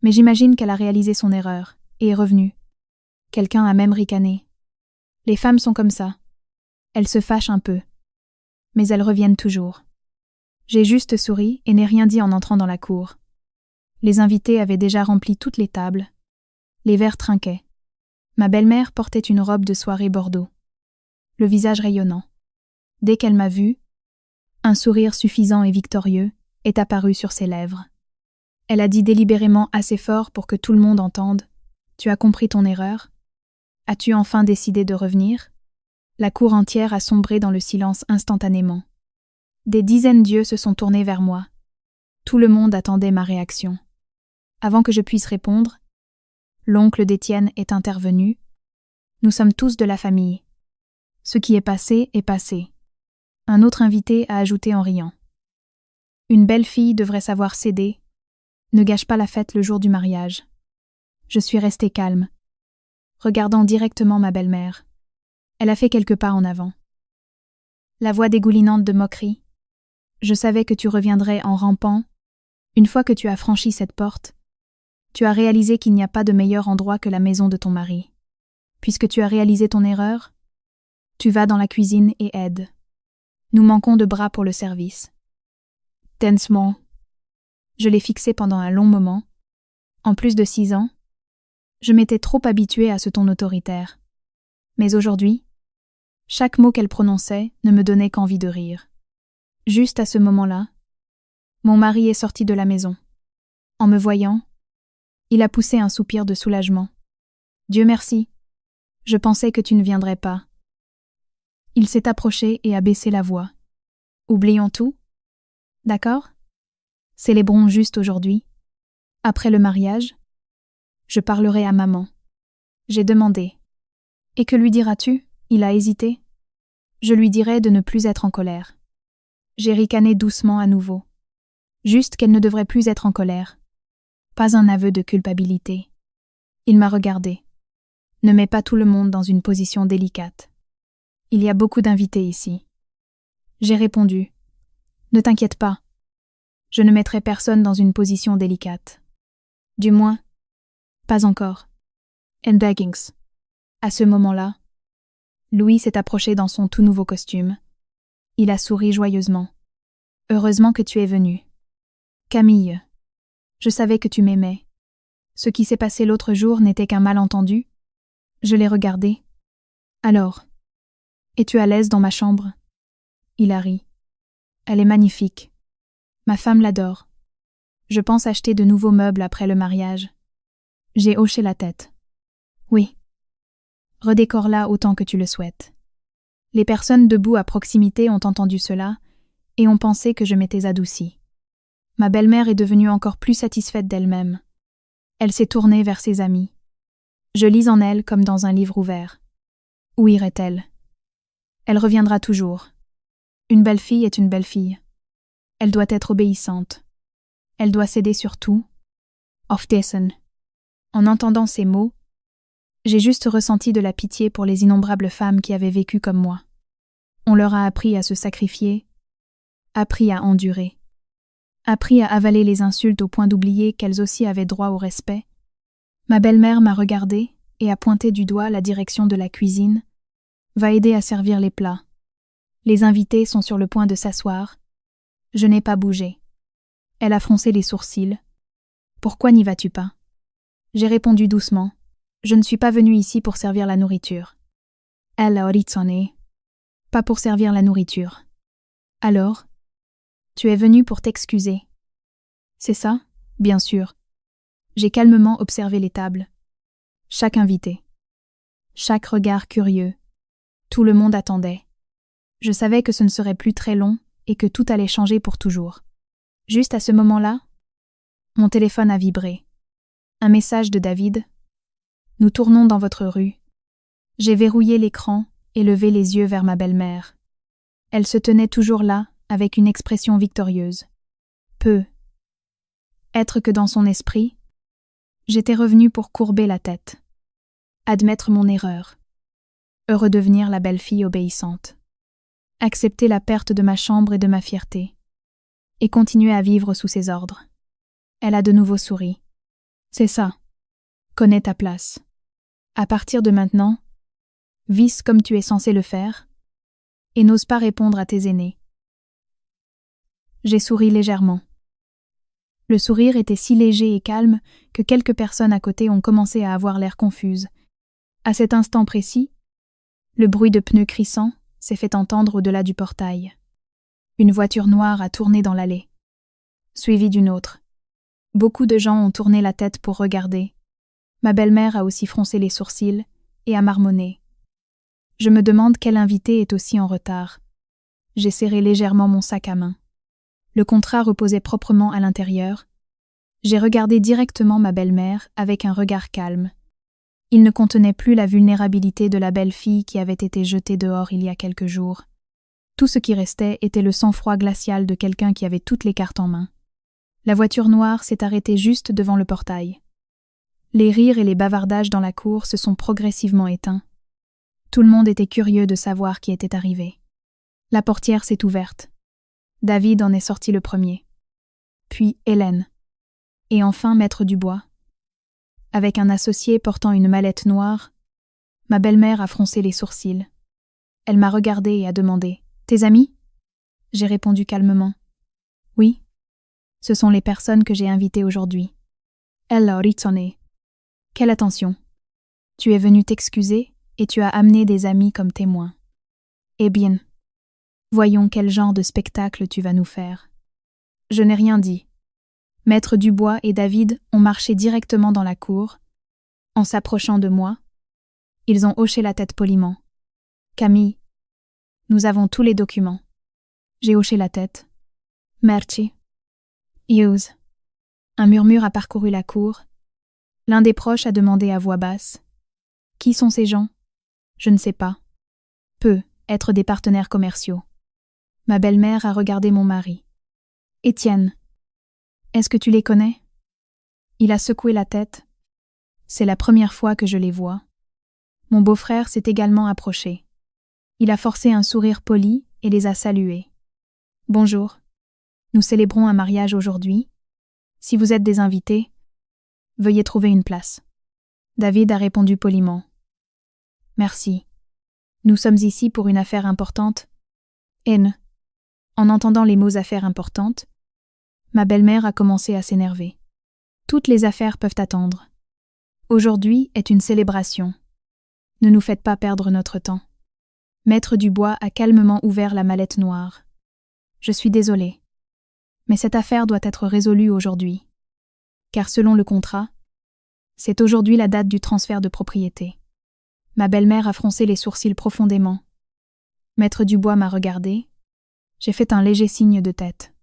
mais j'imagine qu'elle a réalisé son erreur et est revenu. Quelqu'un a même ricané. Les femmes sont comme ça. Elles se fâchent un peu. Mais elles reviennent toujours. J'ai juste souri et n'ai rien dit en entrant dans la cour. Les invités avaient déjà rempli toutes les tables. Les verres trinquaient. Ma belle-mère portait une robe de soirée bordeaux. Le visage rayonnant. Dès qu'elle m'a vue, un sourire suffisant et victorieux est apparu sur ses lèvres. Elle a dit délibérément assez fort pour que tout le monde entende. « Tu as compris ton erreur ? As-tu enfin décidé de revenir ?» La cour entière a sombré dans le silence instantanément. Des dizaines d'yeux se sont tournés vers moi. Tout le monde attendait ma réaction. Avant que je puisse répondre, l'oncle d'Étienne est intervenu. Nous sommes tous de la famille. Ce qui est passé est passé. Un autre invité a ajouté en riant. Une belle fille devrait savoir céder. Ne gâche pas la fête le jour du mariage. Je suis restée calme, regardant directement ma belle-mère. Elle a fait quelques pas en avant. La voix dégoulinante de moquerie. Je savais que tu reviendrais en rampant. Une fois que tu as franchi cette porte, tu as réalisé qu'il n'y a pas de meilleur endroit que la maison de ton mari. Puisque tu as réalisé ton erreur, tu vas dans la cuisine et aides. Nous manquons de bras pour le service. Tensement. Je l'ai fixé pendant un long moment. En plus de 6 ans, je m'étais trop habituée à ce ton autoritaire. Mais aujourd'hui, chaque mot qu'elle prononçait ne me donnait qu'envie de rire. Juste à ce moment-là, mon mari est sorti de la maison. En me voyant, il a poussé un soupir de soulagement. Dieu merci, je pensais que tu ne viendrais pas. Il s'est approché et a baissé la voix. Oublions tout? D'accord? Célébrons juste aujourd'hui. Après le mariage, je parlerai à maman. J'ai demandé. Et que lui diras-tu? Il a hésité. Je lui dirai de ne plus être en colère. J'ai ricané doucement à nouveau. Juste qu'elle ne devrait plus être en colère. Pas un aveu de culpabilité. Il m'a regardé. Ne mets pas tout le monde dans une position délicate. Il y a beaucoup d'invités ici. J'ai répondu. Ne t'inquiète pas. Je ne mettrai personne dans une position délicate. Du moins, pas encore. And beggings. À ce moment-là, Louis s'est approché dans son tout nouveau costume. Il a souri joyeusement. Heureusement que tu es venue. Camille, je savais que tu m'aimais. Ce qui s'est passé l'autre jour n'était qu'un malentendu. Je l'ai regardé. Alors, es-tu à l'aise dans ma chambre? Il a ri. Elle est magnifique. Ma femme l'adore. Je pense acheter de nouveaux meubles après le mariage. J'ai hoché la tête. Oui. Redécore-la autant que tu le souhaites. Les personnes debout à proximité ont entendu cela et ont pensé que je m'étais adoucie. Ma belle-mère est devenue encore plus satisfaite d'elle-même. Elle s'est tournée vers ses amis. Je lis en elle comme dans un livre ouvert. Où irait-elle? Elle reviendra toujours. Une belle fille est une belle fille. Elle doit être obéissante. Elle doit céder sur tout. Aufdessen. En entendant ces mots, j'ai juste ressenti de la pitié pour les innombrables femmes qui avaient vécu comme moi. On leur a appris à se sacrifier, appris à endurer, appris à avaler les insultes au point d'oublier qu'elles aussi avaient droit au respect. Ma belle-mère m'a regardée et a pointé du doigt la direction de la cuisine, va aider à servir les plats. Les invités sont sur le point de s'asseoir. Je n'ai pas bougé. Elle a froncé les sourcils. Pourquoi n'y vas-tu pas? J'ai répondu doucement. Je ne suis pas venue ici pour servir la nourriture. Elle a horizonné. Pas pour servir la nourriture. Alors, tu es venue pour t'excuser. C'est ça, bien sûr. J'ai calmement observé les tables. Chaque invité. Chaque regard curieux. Tout le monde attendait. Je savais que ce ne serait plus très long et que tout allait changer pour toujours. Juste à ce moment-là, mon téléphone a vibré. Un message de David. Nous tournons dans votre rue. J'ai verrouillé l'écran et levé les yeux vers ma belle-mère. Elle se tenait toujours là, avec une expression victorieuse. Peu. Être que dans son esprit, j'étais revenue pour courber la tête. Admettre mon erreur. Redevenir la belle-fille obéissante. Accepter la perte de ma chambre et de ma fierté. Et continuer à vivre sous ses ordres. Elle a de nouveau souri. C'est ça. Connais ta place. À partir de maintenant, vis comme tu es censé le faire, et n'ose pas répondre à tes aînés. J'ai souri légèrement. Le sourire était si léger et calme que quelques personnes à côté ont commencé à avoir l'air confuses. À cet instant précis, le bruit de pneus crissant s'est fait entendre au-delà du portail. Une voiture noire a tourné dans l'allée, suivie d'une autre. Beaucoup de gens ont tourné la tête pour regarder. Ma belle-mère a aussi froncé les sourcils et a marmonné. Je me demande quel invité est aussi en retard. J'ai serré légèrement mon sac à main. Le contrat reposait proprement à l'intérieur. J'ai regardé directement ma belle-mère avec un regard calme. Il ne contenait plus la vulnérabilité de la belle fille qui avait été jetée dehors il y a quelques jours. Tout ce qui restait était le sang-froid glacial de quelqu'un qui avait toutes les cartes en main. La voiture noire s'est arrêtée juste devant le portail. Les rires et les bavardages dans la cour se sont progressivement éteints. Tout le monde était curieux de savoir qui était arrivé. La portière s'est ouverte. David en est sorti le premier. Puis Hélène. Et enfin Maître Dubois. Avec un associé portant une mallette noire, ma belle-mère a froncé les sourcils. Elle m'a regardée et a demandé « Tes amis ?» J'ai répondu calmement « Oui, ce sont les personnes que j'ai invitées aujourd'hui. » Elle a ritsonné. « Quelle attention. Tu es venu t'excuser et tu as amené des amis comme témoins. Eh bien, voyons quel genre de spectacle tu vas nous faire. » Je n'ai rien dit. Maître Dubois et David ont marché directement dans la cour. En s'approchant de moi, ils ont hoché la tête poliment. « Camille, nous avons tous les documents. » J'ai hoché la tête. « Merci. » Use. Un murmure a parcouru la cour. L'un des proches a demandé à voix basse. « Qui sont ces gens ? » Je ne sais pas. Peut être des partenaires commerciaux. Ma belle-mère a regardé mon mari. « Étienne, est-ce que tu les connais ?» Il a secoué la tête. C'est la première fois que je les vois. Mon beau-frère s'est également approché. Il a forcé un sourire poli et les a salués. « Bonjour. Nous célébrons un mariage aujourd'hui. Si vous êtes des invités, veuillez trouver une place. » David a répondu poliment. « Merci. Nous sommes ici pour une affaire importante. » N. En entendant les mots « affaire importante », ma belle-mère a commencé à s'énerver. Toutes les affaires peuvent attendre. Aujourd'hui est une célébration. Ne nous faites pas perdre notre temps. Maître Dubois a calmement ouvert la mallette noire. Je suis désolée, mais cette affaire doit être résolue aujourd'hui. Car selon le contrat, c'est aujourd'hui la date du transfert de propriété. Ma belle-mère a froncé les sourcils profondément. Maître Dubois m'a regardé. J'ai fait un léger signe de tête.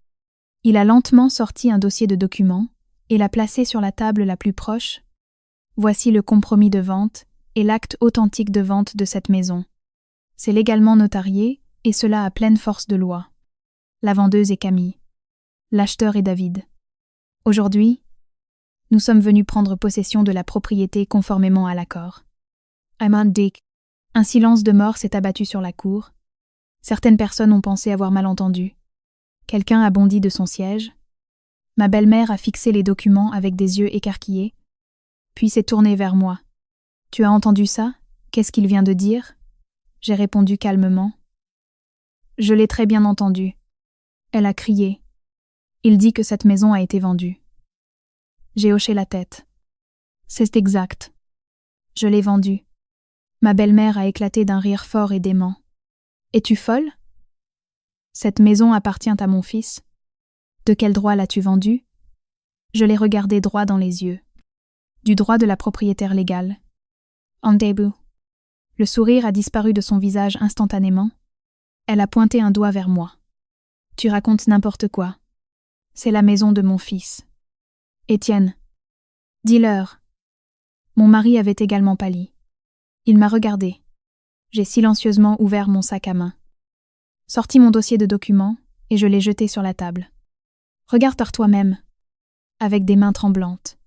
Il a lentement sorti un dossier de documents et l'a placé sur la table la plus proche. Voici le compromis de vente et l'acte authentique de vente de cette maison. C'est légalement notarié et cela à pleine force de loi. La vendeuse est Camille. L'acheteur est David. Aujourd'hui, nous sommes venus prendre possession de la propriété conformément à l'accord. Dick. Un silence de mort s'est abattu sur la cour. Certaines personnes ont pensé avoir mal entendu. Quelqu'un a bondi de son siège. Ma belle-mère a fixé les documents avec des yeux écarquillés, puis s'est tournée vers moi. « Tu as entendu ça ? Qu'est-ce qu'il vient de dire ?» J'ai répondu calmement. « Je l'ai très bien entendu. » Elle a crié. « Il dit que cette maison a été vendue. » J'ai hoché la tête. « C'est exact. Je l'ai vendue. » Ma belle-mère a éclaté d'un rire fort et dément. « Es-tu folle ? Cette maison appartient à mon fils. De quel droit l'as-tu vendue ? » Je l'ai regardé droit dans les yeux. « Du droit de la propriétaire légale. » En début. Le sourire a disparu de son visage instantanément. Elle a pointé un doigt vers moi. « Tu racontes n'importe quoi. C'est la maison de mon fils. » Étienne. Dis-leur. Mon mari avait également pâli. Il m'a regardé. J'ai silencieusement ouvert mon sac à main. Sorti mon dossier de documents et je l'ai jeté sur la table. Regarde par toi-même, avec des mains tremblantes.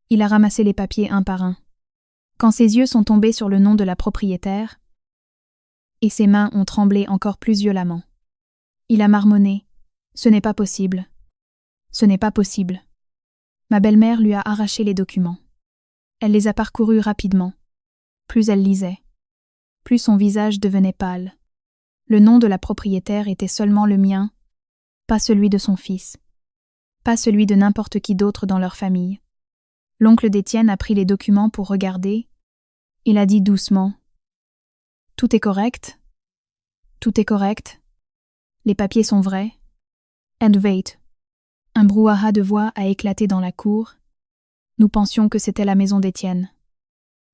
Il a ramassé les papiers un par un. Quand ses yeux sont tombés sur le nom de la propriétaire, et ses mains ont tremblé encore plus violemment. Il a marmonné. Ce n'est pas possible. Ce n'est pas possible. Ma belle-mère lui a arraché les documents. Elle les a parcourus rapidement. Plus elle lisait, plus son visage devenait pâle. Le nom de la propriétaire était seulement le mien, pas celui de son fils, pas celui de n'importe qui d'autre dans leur famille. L'oncle d'Étienne a pris les documents pour regarder. Il a dit doucement « Tout est correct. Tout est correct. Les papiers sont vrais. And wait. » Un brouhaha de voix a éclaté dans la cour. Nous pensions que c'était la maison d'Étienne.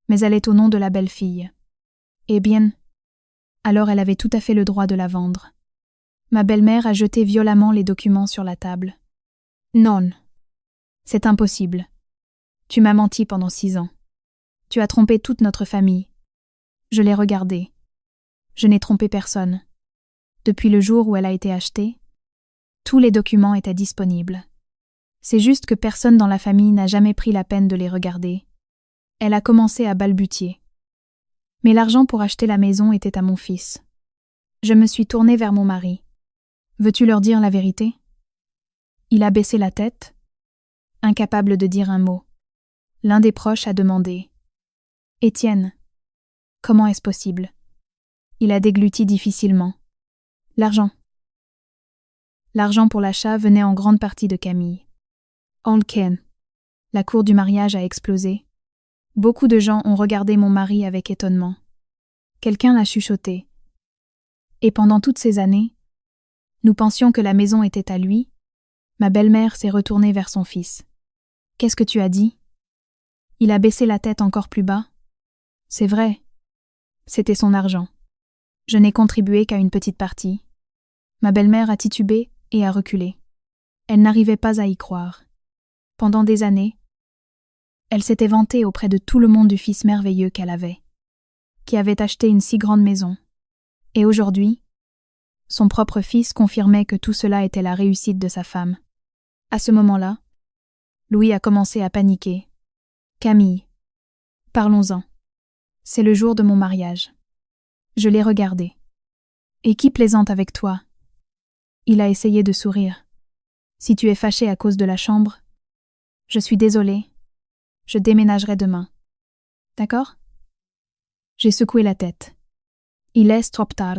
Mais elle est au nom de la belle-fille. Eh bien, alors elle avait tout à fait le droit de la vendre. Ma belle-mère a jeté violemment les documents sur la table. Non. C'est impossible. Tu m'as menti pendant 6 ans. Tu as trompé toute notre famille. Je l'ai regardée. Je n'ai trompé personne. Depuis le jour où elle a été achetée, tous les documents étaient disponibles. C'est juste que personne dans la famille n'a jamais pris la peine de les regarder. Elle a commencé à balbutier. Mais l'argent pour acheter la maison était à mon fils. Je me suis tournée vers mon mari. Veux-tu leur dire la vérité? Il a baissé la tête, incapable de dire un mot. L'un des proches a demandé « Étienne, comment est-ce possible ?» Il a dégluti difficilement. « L'argent. » L'argent pour l'achat venait en grande partie de Camille. En Ken. La cour du mariage a explosé. Beaucoup de gens ont regardé mon mari avec étonnement. Quelqu'un l'a chuchoté. Et pendant toutes ces années, nous pensions que la maison était à lui. Ma belle-mère s'est retournée vers son fils. « Qu'est-ce que tu as dit ?» Il a baissé la tête encore plus bas. « C'est vrai. C'était son argent. Je n'ai contribué qu'à une petite partie. » Ma belle-mère a titubé et a reculé. Elle n'arrivait pas à y croire. Pendant des années, elle s'était vantée auprès de tout le monde du fils merveilleux qu'elle avait, qui avait acheté une si grande maison. Et aujourd'hui, son propre fils confirmait que tout cela était la réussite de sa femme. À ce moment-là, Louis a commencé à paniquer. « Camille, parlons-en. C'est le jour de mon mariage. » Je l'ai regardé. « Et qui plaisante avec toi ?» Il a essayé de sourire. « Si tu es fâché à cause de la chambre, je suis désolée. Je déménagerai demain. D'accord ?» J'ai secoué la tête. Il est trop tard.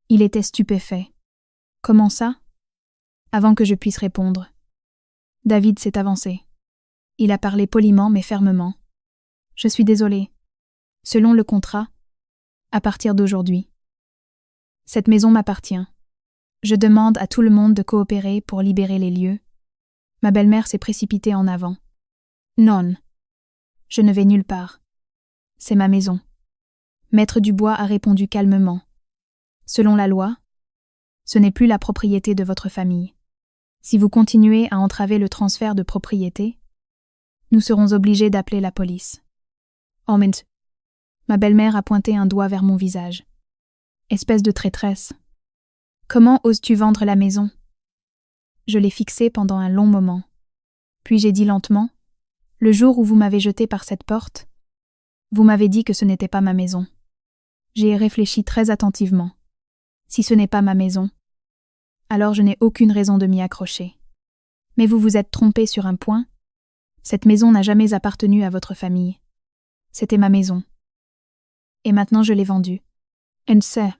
Il était stupéfait. « Comment ça ?» Avant que je puisse répondre, David s'est avancé. Il a parlé poliment mais fermement. « Je suis désolée. Selon le contrat, à partir d'aujourd'hui, cette maison m'appartient. Je demande à tout le monde de coopérer pour libérer les lieux. » Ma belle-mère s'est précipitée en avant. « Non. Je ne vais nulle part. C'est ma maison. » Maître Dubois a répondu calmement. « Selon la loi, ce n'est plus la propriété de votre famille. Si vous continuez à entraver le transfert de propriété, nous serons obligés d'appeler la police. » Oh, mint. Ma belle-mère a pointé un doigt vers mon visage. « Espèce de traîtresse. Comment oses-tu vendre la maison ?» Je l'ai fixée pendant un long moment. Puis j'ai dit lentement, « Le jour où vous m'avez jeté par cette porte, vous m'avez dit que ce n'était pas ma maison. » J'ai réfléchi très attentivement. Si ce n'est pas ma maison, alors je n'ai aucune raison de m'y accrocher. Mais vous vous êtes trompé sur un point. Cette maison n'a jamais appartenu à votre famille. C'était ma maison. Et maintenant je l'ai vendue. And c'est.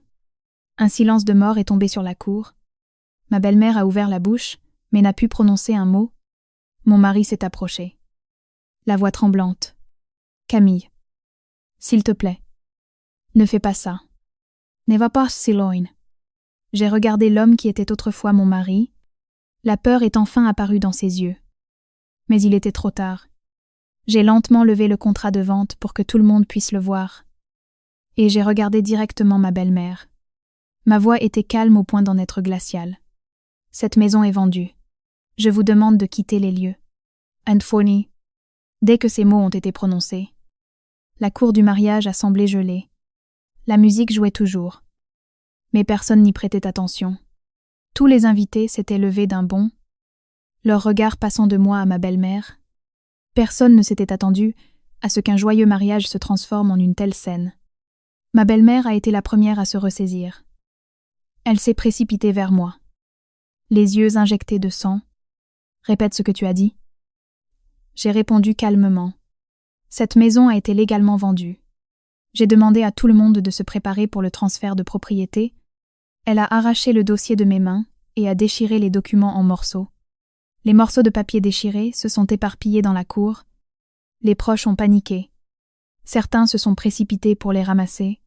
Un silence de mort est tombé sur la cour. Ma belle-mère a ouvert la bouche, mais n'a pu prononcer un mot. Mon mari s'est approché. La voix tremblante. « Camille, s'il te plaît, ne fais pas ça. Ne va pas si loin. » J'ai regardé l'homme qui était autrefois mon mari. La peur est enfin apparue dans ses yeux. Mais il était trop tard. J'ai lentement levé le contrat de vente pour que tout le monde puisse le voir. Et j'ai regardé directement ma belle-mère. Ma voix était calme au point d'en être glaciale. « Cette maison est vendue. Je vous demande de quitter les lieux. » Anthony. Dès que ces mots ont été prononcés, la cour du mariage a semblé gelée. La musique jouait toujours. Mais personne n'y prêtait attention. Tous les invités s'étaient levés d'un bond, leur regard passant de moi à ma belle-mère. Personne ne s'était attendu à ce qu'un joyeux mariage se transforme en une telle scène. Ma belle-mère a été la première à se ressaisir. Elle s'est précipitée vers moi. Les yeux injectés de sang. « Répète ce que tu as dit. » J'ai répondu calmement. « Cette maison a été légalement vendue. J'ai demandé à tout le monde de se préparer pour le transfert de propriété. Elle a arraché le dossier de mes mains et a déchiré les documents en morceaux. Les morceaux de papier déchirés se sont éparpillés dans la cour. Les proches ont paniqué. Certains se sont précipités pour les ramasser.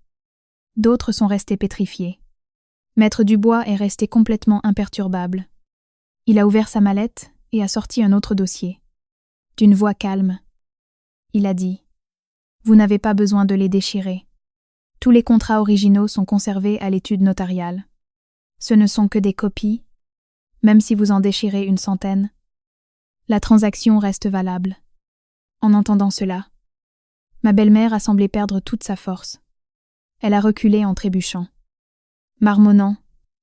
D'autres sont restés pétrifiés. Maître Dubois est resté complètement imperturbable. Il a ouvert sa mallette et a sorti un autre dossier. D'une voix calme, il a dit « Vous n'avez pas besoin de les déchirer. Tous les contrats originaux sont conservés à l'étude notariale. Ce ne sont que des copies, même si vous en déchirez une centaine. La transaction reste valable. » En entendant cela, ma belle-mère a semblé perdre toute sa force. Elle a reculé en trébuchant, marmonnant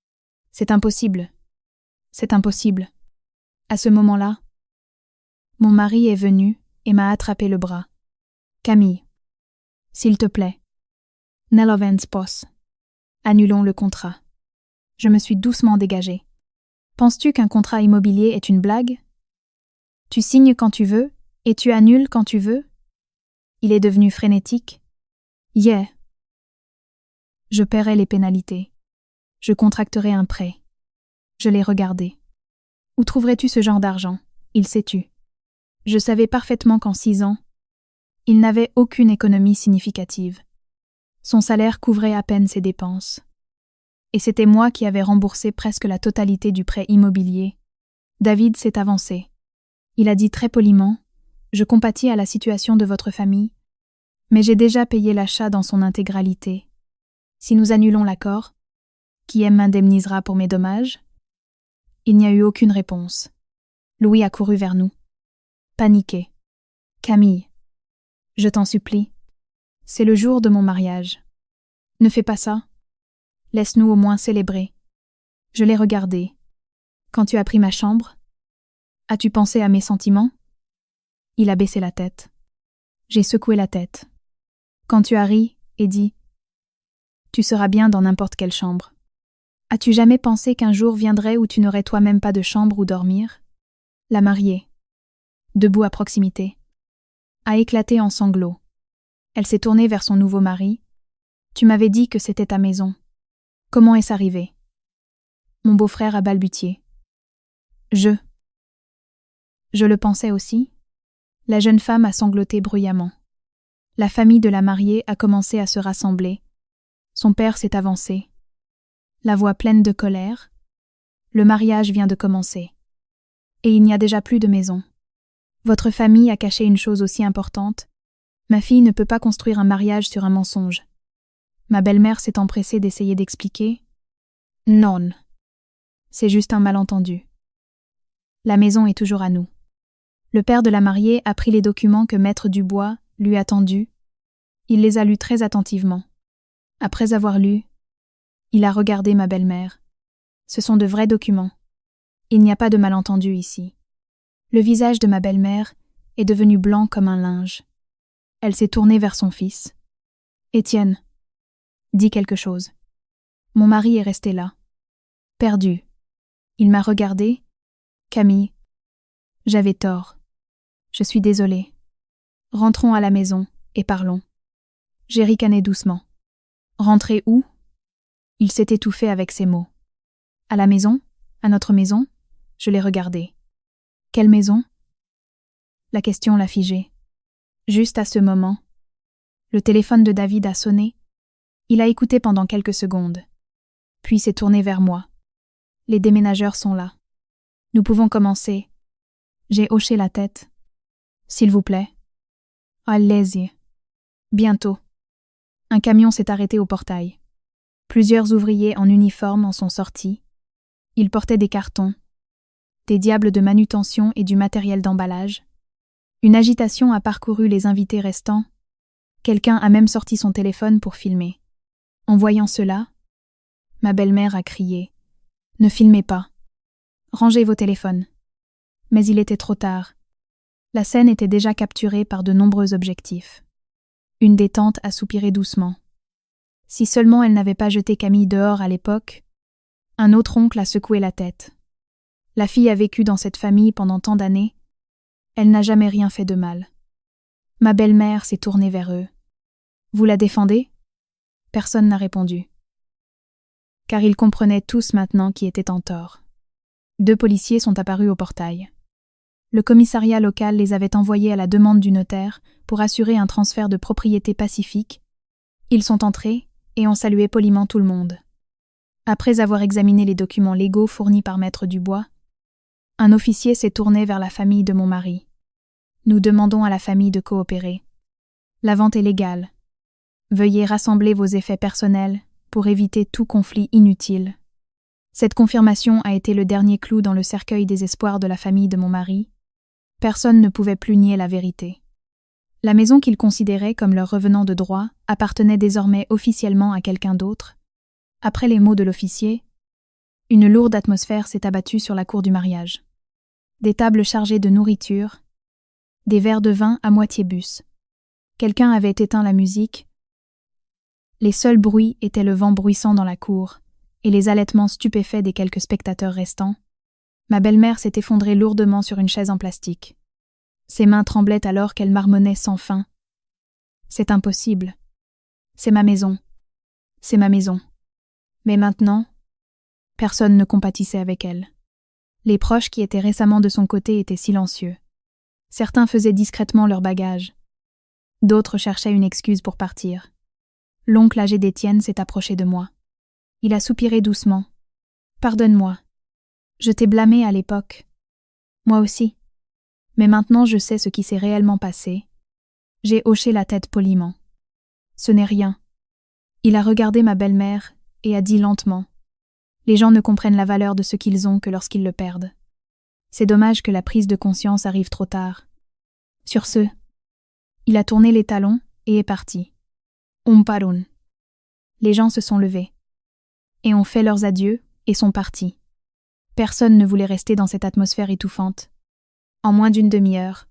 « C'est impossible. C'est impossible. » À ce moment-là, mon mari est venu et m'a attrapé le bras. « Camille, s'il te plaît. Nelovens pos. Annulons le contrat. » Je me suis doucement dégagée. « Penses-tu qu'un contrat immobilier est une blague? Tu signes quand tu veux et tu annules quand tu veux? » Il est devenu frénétique. « Yeah. Je paierai les pénalités. Je contracterai un prêt. » Je l'ai regardé. « Où trouverais-tu ce genre d'argent? » Il s'est tu. Je savais parfaitement qu'en 6 ans, il n'avait aucune économie significative. Son salaire couvrait à peine ses dépenses. Et c'était moi qui avais remboursé presque la totalité du prêt immobilier. David s'est avancé. Il a dit très poliment « Je compatis à la situation de votre famille, mais j'ai déjà payé l'achat dans son intégralité. Si nous annulons l'accord, qui m'indemnisera pour mes dommages ?» Il n'y a eu aucune réponse. Louis a couru vers nous. Paniqué. « Camille, je t'en supplie. C'est le jour de mon mariage. Ne fais pas ça. Laisse-nous au moins célébrer. » Je l'ai regardé. « Quand tu as pris ma chambre, as-tu pensé à mes sentiments? » Il a baissé la tête. J'ai secoué la tête. « Quand tu as ri et dit « Tu seras bien dans n'importe quelle chambre. » As-tu jamais pensé qu'un jour viendrait où tu n'aurais toi-même pas de chambre où dormir? La mariée, debout à proximité, a éclaté en sanglots. Elle s'est tournée vers son nouveau mari. « Tu m'avais dit que c'était ta maison. Comment est-ce arrivé? » Mon beau-frère a balbutié. « Je le pensais aussi. » La jeune femme a sangloté bruyamment. La famille de la mariée a commencé à se rassembler. Son père s'est avancé. La voix pleine de colère. « Le mariage vient de commencer. Et il n'y a déjà plus de maison. Votre famille a caché une chose aussi importante. Ma fille ne peut pas construire un mariage sur un mensonge. » Ma belle-mère s'est empressée d'essayer d'expliquer. « Non. C'est juste un malentendu. La maison est toujours à nous. » Le père de la mariée a pris les documents que Maître Dubois lui a tendus. Il les a lus très attentivement. Après avoir lu, il a regardé ma belle-mère. Ce sont de vrais documents. Il n'y a pas de malentendu ici. Le visage de ma belle-mère est devenu blanc comme un linge. Elle s'est tournée vers son fils. « Étienne, dis quelque chose. » Mon mari est resté là, perdu. Il m'a regardé. « Camille, j'avais tort. Je suis désolée. Rentrons à la maison et parlons. » J'ai ricané doucement. « Rentrer où ?» Il s'est étouffé avec ces mots. « À la maison? À notre maison ?» Je l'ai regardé. « Quelle maison ?» La question l'a figé. Juste à ce moment, le téléphone de David a sonné. Il a écouté pendant quelques secondes, puis s'est tourné vers moi. « Les déménageurs sont là. Nous pouvons commencer. » J'ai hoché la tête. « S'il vous plaît. » « Allez-y. » Bientôt. Un camion s'est arrêté au portail. Plusieurs ouvriers en uniforme en sont sortis. Ils portaient des cartons, des diables de manutention et du matériel d'emballage. Une agitation a parcouru les invités restants. Quelqu'un a même sorti son téléphone pour filmer. En voyant cela, ma belle-mère a crié « Ne filmez pas. Rangez vos téléphones. » Mais il était trop tard. La scène était déjà capturée par de nombreux objectifs. Une des tantes a soupiré doucement. Si seulement elle n'avait pas jeté Camille dehors à l'époque. Un autre oncle a secoué la tête. La fille a vécu dans cette famille pendant tant d'années. Elle n'a jamais rien fait de mal. Ma belle-mère s'est tournée vers eux. « Vous la défendez ?» Personne n'a répondu. Car ils comprenaient tous maintenant qui était en tort. 2 policiers sont apparus au portail. Le commissariat local les avait envoyés à la demande du notaire pour assurer un transfert de propriété pacifique. Ils sont entrés et ont salué poliment tout le monde. Après avoir examiné les documents légaux fournis par Maître Dubois, un officier s'est tourné vers la famille de mon mari. Nous demandons à la famille de coopérer. La vente est légale. Veuillez rassembler vos effets personnels pour éviter tout conflit inutile. Cette confirmation a été le dernier clou dans le cercueil des espoirs de la famille de mon mari. Personne ne pouvait plus nier la vérité. La maison qu'ils considéraient comme leur revenant de droit appartenait désormais officiellement à quelqu'un d'autre. Après les mots de l'officier, une lourde atmosphère s'est abattue sur la cour du mariage. Des tables chargées de nourriture, des verres de vin à moitié bus. Quelqu'un avait éteint la musique. Les seuls bruits étaient le vent bruissant dans la cour et les halètements stupéfaits des quelques spectateurs restants. Ma belle-mère s'est effondrée lourdement sur une chaise en plastique. Ses mains tremblaient alors qu'elle marmonnait sans fin. « C'est impossible. C'est ma maison. C'est ma maison. » Mais maintenant, personne ne compatissait avec elle. Les proches qui étaient récemment de son côté étaient silencieux. Certains faisaient discrètement leur bagage. D'autres cherchaient une excuse pour partir. L'oncle âgé d'Étienne s'est approché de moi. Il a soupiré doucement. « Pardonne-moi. Je t'ai blâmé à l'époque. Moi aussi. Mais maintenant je sais ce qui s'est réellement passé. » J'ai hoché la tête poliment. « Ce n'est rien. » Il a regardé ma belle-mère et a dit lentement. « Les gens ne comprennent la valeur de ce qu'ils ont que lorsqu'ils le perdent. C'est dommage que la prise de conscience arrive trop tard. » Sur ce, il a tourné les talons et est parti. Parun. Les gens se sont levés et ont fait leurs adieux et sont partis. Personne ne voulait rester dans cette atmosphère étouffante. En moins d'une demi-heure,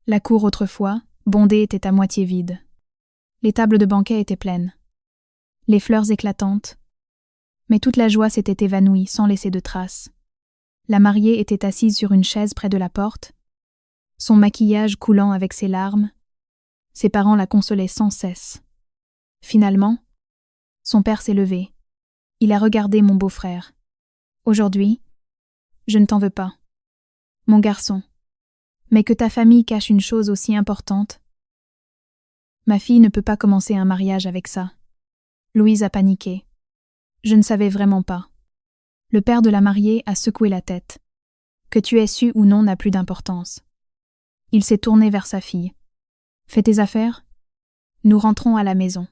la cour autrefois, bondée, était à moitié vide. Les tables de banquet étaient pleines. Les fleurs éclatantes. Mais toute la joie s'était évanouie sans laisser de traces. La mariée était assise sur une chaise près de la porte, son maquillage coulant avec ses larmes. Ses parents la consolaient sans cesse. Finalement, son père s'est levé. Il a regardé mon beau-frère. « Aujourd'hui, je ne t'en veux pas. Mon garçon. Mais que ta famille cache une chose aussi importante. Ma fille ne peut pas commencer un mariage avec ça. » Louise a paniqué. Je ne savais vraiment pas. Le père de la mariée a secoué la tête. Que tu aies su ou non n'a plus d'importance. Il s'est tourné vers sa fille. Fais tes affaires. Nous rentrons à la maison.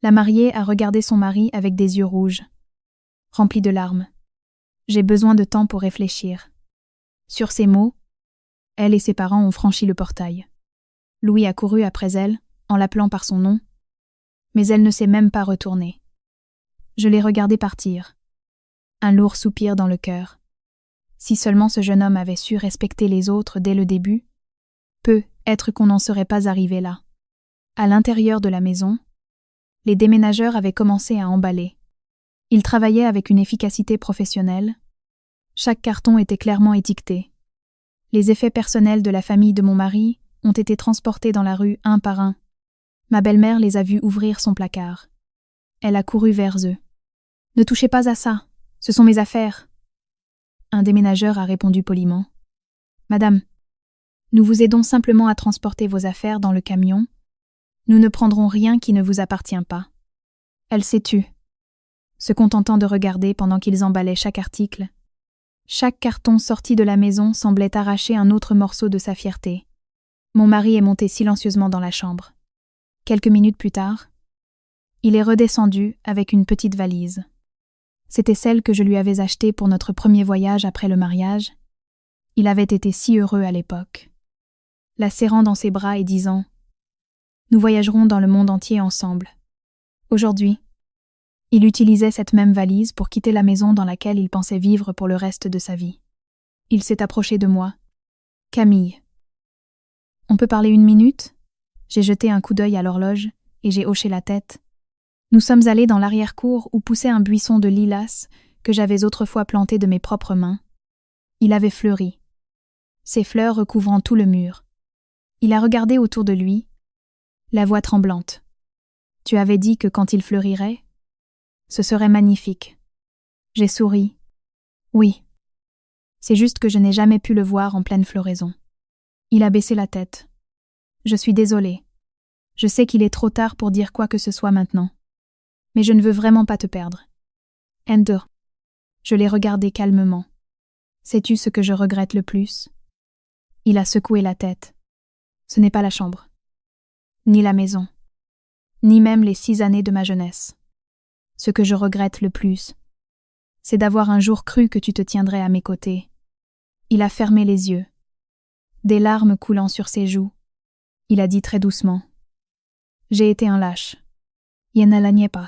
La mariée a regardé son mari avec des yeux rouges, remplis de larmes. J'ai besoin de temps pour réfléchir. Sur ces mots, elle et ses parents ont franchi le portail. Louis a couru après elle, en l'appelant par son nom, mais elle ne s'est même pas retournée. Je l'ai regardée partir. Un lourd soupir dans le cœur. Si seulement ce jeune homme avait su respecter les autres dès le début, peut-être qu'on n'en serait pas arrivé là. À l'intérieur de la maison, les déménageurs avaient commencé à emballer. Ils travaillaient avec une efficacité professionnelle. Chaque carton était clairement étiqueté. Les effets personnels de la famille de mon mari ont été transportés dans la rue un par un. Ma belle-mère les a vus ouvrir son placard. Elle a couru vers eux. « Ne touchez pas à ça, ce sont mes affaires. » Un déménageur a répondu poliment. « Madame, nous vous aidons simplement à transporter vos affaires dans le camion. Nous ne prendrons rien qui ne vous appartient pas. » Elle s'est tue, se contentant de regarder pendant qu'ils emballaient chaque article. Chaque carton sorti de la maison semblait arracher un autre morceau de sa fierté. Mon mari est monté silencieusement dans la chambre. Quelques minutes plus tard, il est redescendu avec une petite valise. C'était celle que je lui avais achetée pour notre premier voyage après le mariage. Il avait été si heureux à l'époque. La serrant dans ses bras et disant « Nous voyagerons dans le monde entier ensemble. » Aujourd'hui, il utilisait cette même valise pour quitter la maison dans laquelle il pensait vivre pour le reste de sa vie. Il s'est approché de moi. « Camille. On peut parler 1 minute ?» J'ai jeté un coup d'œil à l'horloge et j'ai hoché la tête. Nous sommes allés dans l'arrière-cour où poussait un buisson de lilas que j'avais autrefois planté de mes propres mains. Il avait fleuri, ses fleurs recouvrant tout le mur. Il a regardé autour de lui, la voix tremblante. Tu avais dit que quand il fleurirait, ce serait magnifique. J'ai souri. Oui. C'est juste que je n'ai jamais pu le voir en pleine floraison. Il a baissé la tête. Je suis désolée. Je sais qu'il est trop tard pour dire quoi que ce soit maintenant. Mais je ne veux vraiment pas te perdre. Ender. Je l'ai regardé calmement. Sais-tu ce que je regrette le plus? Il a secoué la tête. Ce n'est pas la chambre. Ni la maison. Ni même les 6 années de ma jeunesse. Ce que je regrette le plus, c'est d'avoir un jour cru que tu te tiendrais à mes côtés. Il a fermé les yeux. Des larmes coulant sur ses joues. Il a dit très doucement. J'ai été un lâche. Yena la nie pas.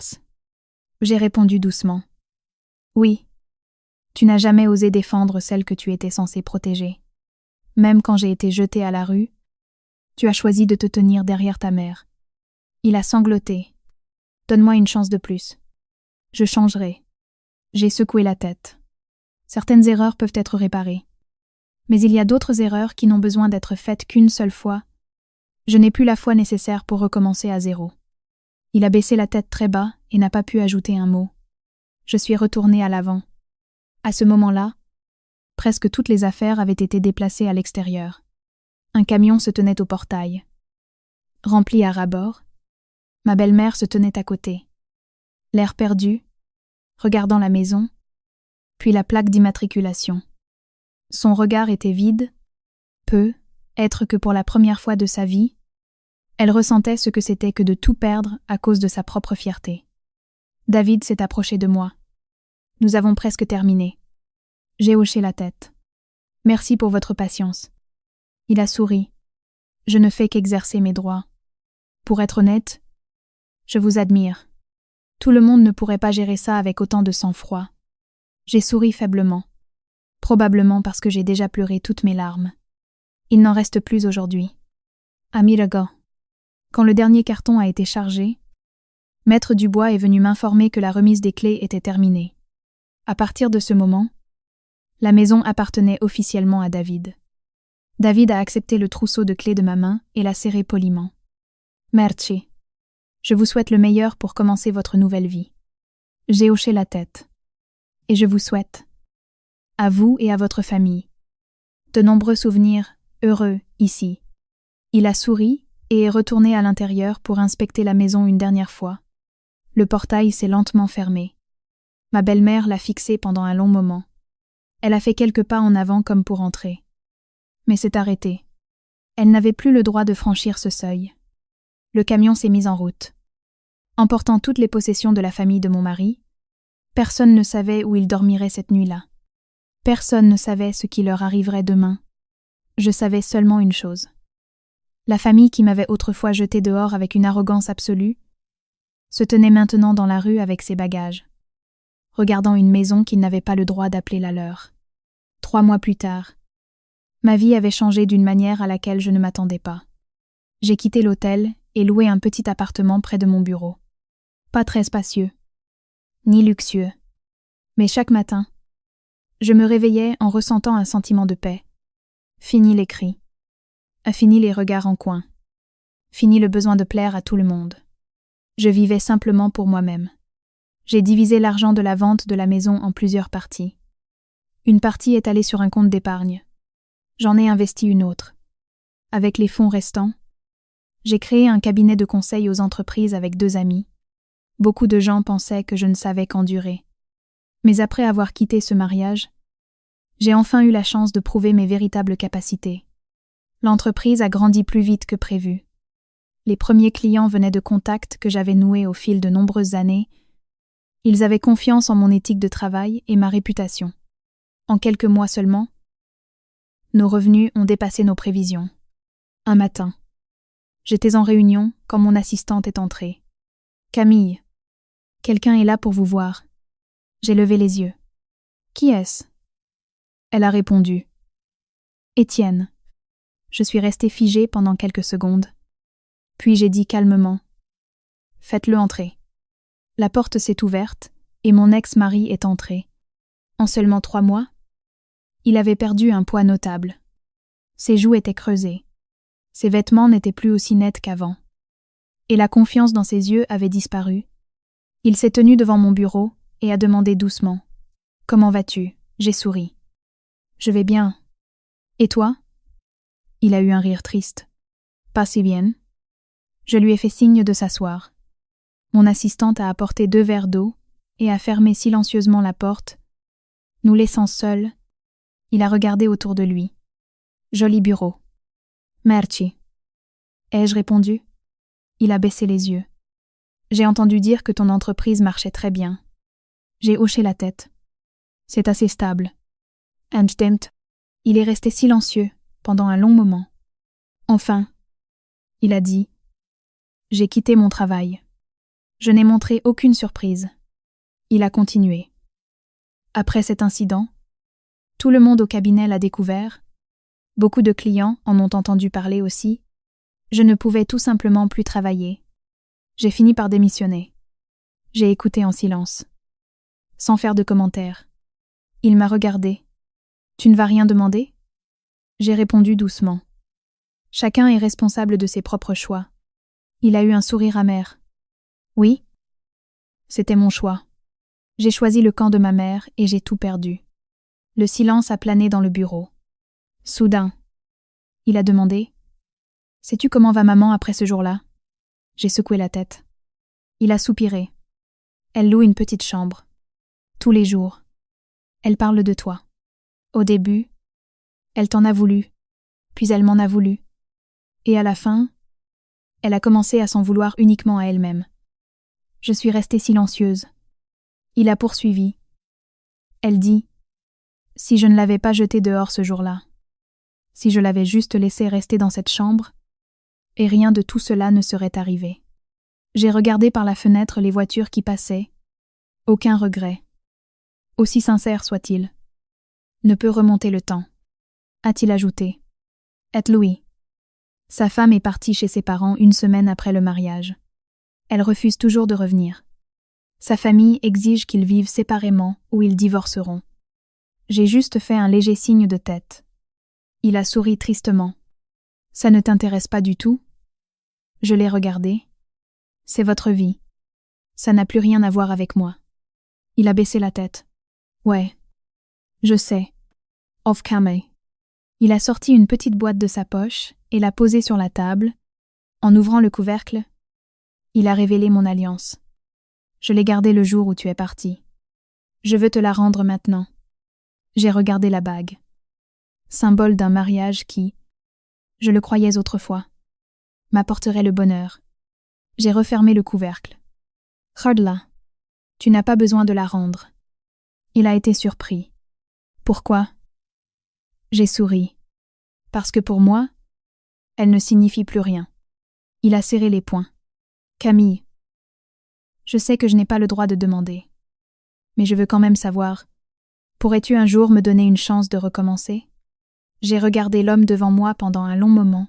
J'ai répondu doucement. Oui. Tu n'as jamais osé défendre celle que tu étais censée protéger. Même quand j'ai été jetée à la rue, tu as choisi de te tenir derrière ta mère. Il a sangloté. Donne-moi une chance de plus. Je changerai. J'ai secoué la tête. Certaines erreurs peuvent être réparées. Mais il y a d'autres erreurs qui n'ont besoin d'être faites qu'une seule fois. Je n'ai plus la foi nécessaire pour recommencer à zéro. Il a baissé la tête très bas et n'a pas pu ajouter un mot. Je suis retournée à l'avant. À ce moment-là, presque toutes les affaires avaient été déplacées à l'extérieur. Un camion se tenait au portail. Rempli à ras-bord, ma belle-mère se tenait à côté. L'air perdu, regardant la maison, puis la plaque d'immatriculation. Son regard était vide, être que pour la première fois de sa vie, elle ressentait ce que c'était que de tout perdre à cause de sa propre fierté. David s'est approché de moi. Nous avons presque terminé. J'ai hoché la tête. Merci pour votre patience. Il a souri. Je ne fais qu'exercer mes droits. Pour être honnête, je vous admire. Tout le monde ne pourrait pas gérer ça avec autant de sang-froid. J'ai souri faiblement. Probablement parce que j'ai déjà pleuré toutes mes larmes. Il n'en reste plus aujourd'hui. Amiraga. Quand le dernier carton a été chargé, Maître Dubois est venu m'informer que la remise des clés était terminée. À partir de ce moment, la maison appartenait officiellement à David. David a accepté le trousseau de clés de ma main et l'a serré poliment. Merci. Je vous souhaite le meilleur pour commencer votre nouvelle vie. J'ai hoché la tête. Et je vous souhaite, à vous et à votre famille, de nombreux souvenirs heureux ici. Il a souri et est retourné à l'intérieur pour inspecter la maison une dernière fois. Le portail s'est lentement fermé. Ma belle-mère l'a fixé pendant un long moment. Elle a fait quelques pas en avant comme pour entrer. Mais s'est arrêtée. Elle n'avait plus le droit de franchir ce seuil. Le camion s'est mis en route. Emportant toutes les possessions de la famille de mon mari, personne ne savait où ils dormiraient cette nuit-là. Personne ne savait ce qui leur arriverait demain. Je savais seulement une chose. La famille qui m'avait autrefois jeté dehors avec une arrogance absolue se tenait maintenant dans la rue avec ses bagages, regardant une maison qu'ils n'avaient pas le droit d'appeler la leur. 3 mois plus tard, ma vie avait changé d'une manière à laquelle je ne m'attendais pas. J'ai quitté l'hôtel et loué un petit appartement près de mon bureau. Pas très spacieux, ni luxueux, mais chaque matin, je me réveillais en ressentant un sentiment de paix. Fini les cris. Fini les regards en coin. Fini le besoin de plaire à tout le monde. Je vivais simplement pour moi-même. J'ai divisé l'argent de la vente de la maison en plusieurs parties. Une partie est allée sur un compte d'épargne. J'en ai investi une autre. Avec les fonds restants, j'ai créé un cabinet de conseil aux entreprises avec 2 amis. Beaucoup de gens pensaient que je ne savais qu'endurer. Mais après avoir quitté ce mariage, j'ai enfin eu la chance de prouver mes véritables capacités. L'entreprise a grandi plus vite que prévu. Les premiers clients venaient de contacts que j'avais noués au fil de nombreuses années. Ils avaient confiance en mon éthique de travail et ma réputation. En quelques mois seulement, nos revenus ont dépassé nos prévisions. Un matin, j'étais en réunion quand mon assistante est entrée. « Camille, quelqu'un est là pour vous voir. » J'ai levé les yeux. « Qui est-ce » Elle a répondu. « Étienne. » Je suis restée figée pendant quelques secondes. Puis j'ai dit calmement. « Faites-le entrer. » La porte s'est ouverte et mon ex-mari est entré. En seulement 3 mois, il avait perdu un poids notable. Ses joues étaient creusées. Ses vêtements n'étaient plus aussi nets qu'avant. Et la confiance dans ses yeux avait disparu. Il s'est tenu devant mon bureau et a demandé doucement. « Comment vas-tu » J'ai souri. « Je vais bien. Et toi ?» Il a eu un rire triste. « Pas si bien. » Je lui ai fait signe de s'asseoir. Mon assistante a apporté 2 verres d'eau et a fermé silencieusement la porte. Nous laissant seuls, il a regardé autour de lui. Joli bureau. Merci. Ai-je répondu? Il a baissé les yeux. J'ai entendu dire que ton entreprise marchait très bien. J'ai hoché la tête. C'est assez stable. Instinct. Il est resté silencieux pendant un long moment. Enfin, il a dit, j'ai quitté mon travail. Je n'ai montré aucune surprise. Il a continué. Après cet incident, tout le monde au cabinet l'a découvert. Beaucoup de clients en ont entendu parler aussi. Je ne pouvais tout simplement plus travailler. J'ai fini par démissionner. J'ai écouté en silence. Sans faire de commentaires. Il m'a regardé. Tu ne vas rien demander? J'ai répondu doucement. Chacun est responsable de ses propres choix. Il a eu un sourire amer. Oui? C'était mon choix. J'ai choisi le camp de ma mère et j'ai tout perdu. Le silence a plané dans le bureau. Soudain, il a demandé « Sais-tu comment va maman après ce jour-là » J'ai secoué la tête. Il a soupiré. Elle loue une petite chambre. Tous les jours. Elle parle de toi. Au début, elle t'en a voulu, puis elle m'en a voulu. Et à la fin, elle a commencé à s'en vouloir uniquement à elle-même. Je suis restée silencieuse. Il a poursuivi. Elle dit « Si je ne l'avais pas jetée dehors ce jour-là, si je l'avais juste laissée rester dans cette chambre, et rien de tout cela ne serait arrivé. » J'ai regardé par la fenêtre les voitures qui passaient. Aucun regret. Aussi sincère soit-il. Ne peut remonter le temps. A-t-il ajouté. Et Louis. Sa femme est partie chez ses parents 1 semaine après le mariage. Elle refuse toujours de revenir. Sa famille exige qu'ils vivent séparément ou ils divorceront. J'ai juste fait un léger signe de tête. Il a souri tristement. Ça ne t'intéresse pas du tout? Je l'ai regardé. C'est votre vie. Ça n'a plus rien à voir avec moi. Il a baissé la tête. Ouais. Je sais. Off camera. Il a sorti une petite boîte de sa poche et l'a posée sur la table. En ouvrant le couvercle, il a révélé mon alliance. Je l'ai gardée le jour où tu es parti. Je veux te la rendre maintenant. J'ai regardé la bague. Symbole d'un mariage qui, je le croyais autrefois, m'apporterait le bonheur. J'ai refermé le couvercle. Regarde-la. Tu n'as pas besoin de la rendre. Il a été surpris. Pourquoi? J'ai souri. Parce que pour moi, elle ne signifie plus rien. Il a serré les poings. Camille. Je sais que je n'ai pas le droit de demander. Mais je veux quand même savoir. Pourrais-tu un jour me donner une chance de recommencer? J'ai regardé l'homme devant moi pendant un long moment.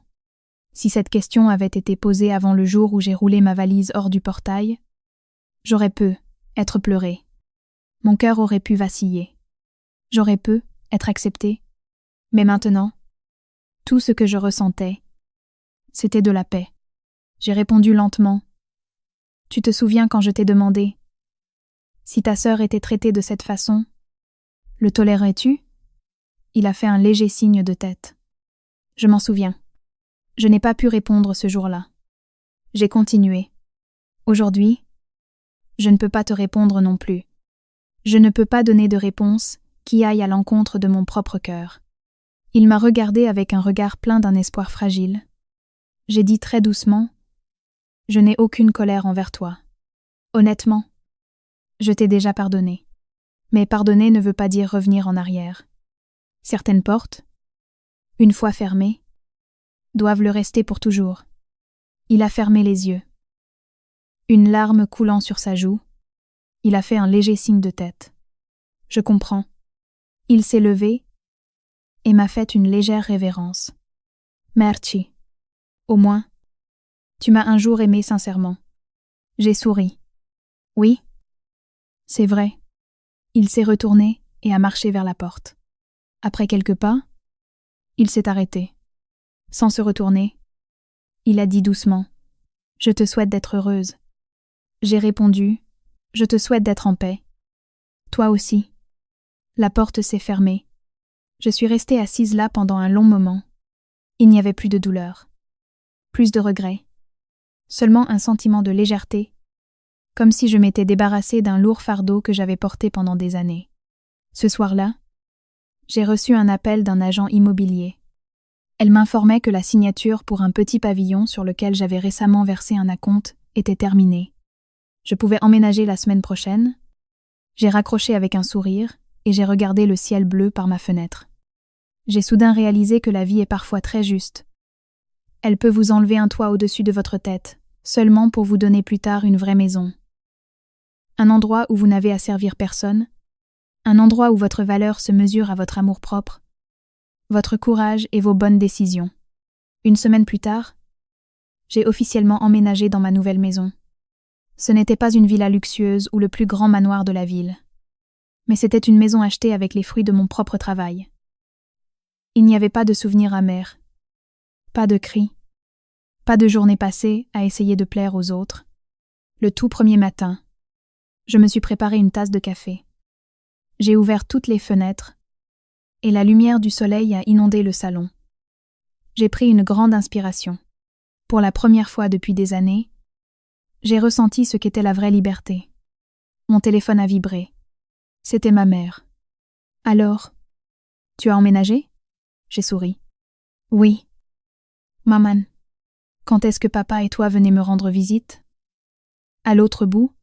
Si cette question avait été posée avant le jour où j'ai roulé ma valise hors du portail, j'aurais pu être pleurée. Mon cœur aurait pu vaciller. J'aurais pu être acceptée. Mais maintenant, tout ce que je ressentais, c'était de la paix. J'ai répondu lentement. Tu te souviens quand je t'ai demandé si ta sœur était traitée de cette façon, le tolérerais-tu? Il a fait un léger signe de tête. Je m'en souviens. Je n'ai pas pu répondre ce jour-là. J'ai continué. Aujourd'hui, je ne peux pas te répondre non plus. Je ne peux pas donner de réponse qui aille à l'encontre de mon propre cœur. Il m'a regardé avec un regard plein d'un espoir fragile. J'ai dit très doucement « Je n'ai aucune colère envers toi. Honnêtement, je t'ai déjà pardonné. Mais pardonner ne veut pas dire revenir en arrière. Certaines portes, une fois fermées, doivent le rester pour toujours. » Il a fermé les yeux. Une larme coulant sur sa joue, il a fait un léger signe de tête. Je comprends. Il s'est levé et m'a fait une légère révérence. Merci. Au moins, tu m'as un jour aimé sincèrement. J'ai souri. Oui, c'est vrai. Il s'est retourné et a marché vers la porte. Après quelques pas, il s'est arrêté. Sans se retourner, Il a dit doucement. Je te souhaite d'être heureuse. J'ai répondu. Je te souhaite d'être en paix. Toi aussi. La porte s'est fermée. Je suis restée assise là pendant un long moment. Il n'y avait plus de douleur. Plus de regret. Seulement un sentiment de légèreté, comme si je m'étais débarrassée d'un lourd fardeau que j'avais porté pendant des années. Ce soir-là, j'ai reçu un appel d'un agent immobilier. Elle m'informait que la signature pour un petit pavillon sur lequel j'avais récemment versé un acompte était terminée. Je pouvais emménager la semaine prochaine. J'ai raccroché avec un sourire et j'ai regardé le ciel bleu par ma fenêtre. J'ai soudain réalisé que la vie est parfois très juste. Elle peut vous enlever un toit au-dessus de votre tête, seulement pour vous donner plus tard une vraie maison. Un endroit où vous n'avez à servir personne, un endroit où votre valeur se mesure à votre amour-propre, votre courage et vos bonnes décisions. Une semaine plus tard, j'ai officiellement emménagé dans ma nouvelle maison. Ce n'était pas une villa luxueuse ou le plus grand manoir de la ville, mais c'était une maison achetée avec les fruits de mon propre travail. Il n'y avait pas de souvenirs amers, pas de cris, pas de journées passées à essayer de plaire aux autres. Le tout premier matin, je me suis préparé une tasse de café. J'ai ouvert toutes les fenêtres, et la lumière du soleil a inondé le salon. J'ai pris une grande inspiration. Pour la première fois depuis des années, j'ai ressenti ce qu'était la vraie liberté. Mon téléphone a vibré. C'était ma mère. « Alors, tu as emménagé ?» J'ai souri. « Oui. »« Maman, quand est-ce que papa et toi venez me rendre visite ?» À l'autre bout,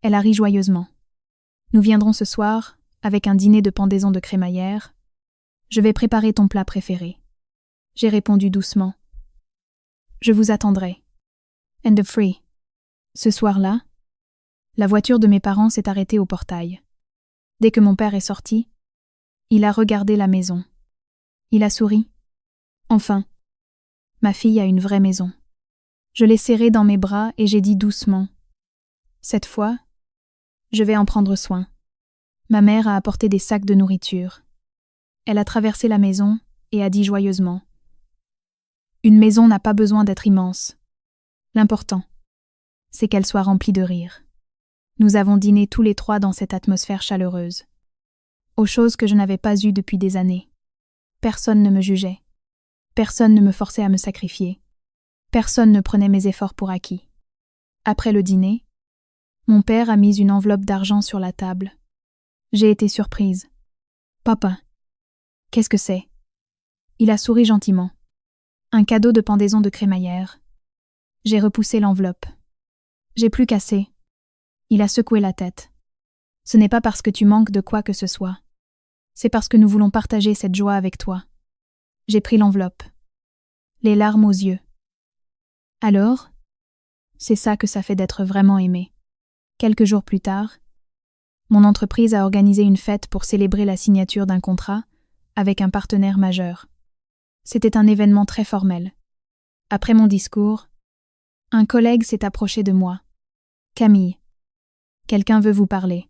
elle a ri joyeusement. « Nous viendrons ce soir, avec un dîner de pendaison de crémaillère. Je vais préparer ton plat préféré. » J'ai répondu doucement. « Je vous attendrai. » End of free. Ce soir-là, la voiture de mes parents s'est arrêtée au portail. Dès que mon père est sorti, il a regardé la maison. Il a souri. Enfin, ma fille a une vraie maison. Je l'ai serrée dans mes bras et j'ai dit doucement. Cette fois, je vais en prendre soin. Ma mère a apporté des sacs de nourriture. Elle a traversé la maison et a dit joyeusement. Une maison n'a pas besoin d'être immense. L'important, c'est qu'elle soit remplie de rire. Nous avons dîné tous les trois dans cette atmosphère chaleureuse. Aux choses que je n'avais pas eues depuis des années. Personne ne me jugeait. Personne ne me forçait à me sacrifier. Personne ne prenait mes efforts pour acquis. Après le dîner, mon père a mis une enveloppe d'argent sur la table. J'ai été surprise. « Papa, qu'est-ce que c'est ?» Il a souri gentiment. « Un cadeau de pendaison de crémaillère. » J'ai repoussé l'enveloppe. « J'ai plus qu'assez. » Il a secoué la tête. « Ce n'est pas parce que tu manques de quoi que ce soit. C'est parce que nous voulons partager cette joie avec toi. » J'ai pris l'enveloppe. Les larmes aux yeux. « Alors, c'est ça que ça fait d'être vraiment aimé. » Quelques jours plus tard, mon entreprise a organisé une fête pour célébrer la signature d'un contrat avec un partenaire majeur. C'était un événement très formel. Après mon discours, un collègue s'est approché de moi. « Camille, quelqu'un veut vous parler. »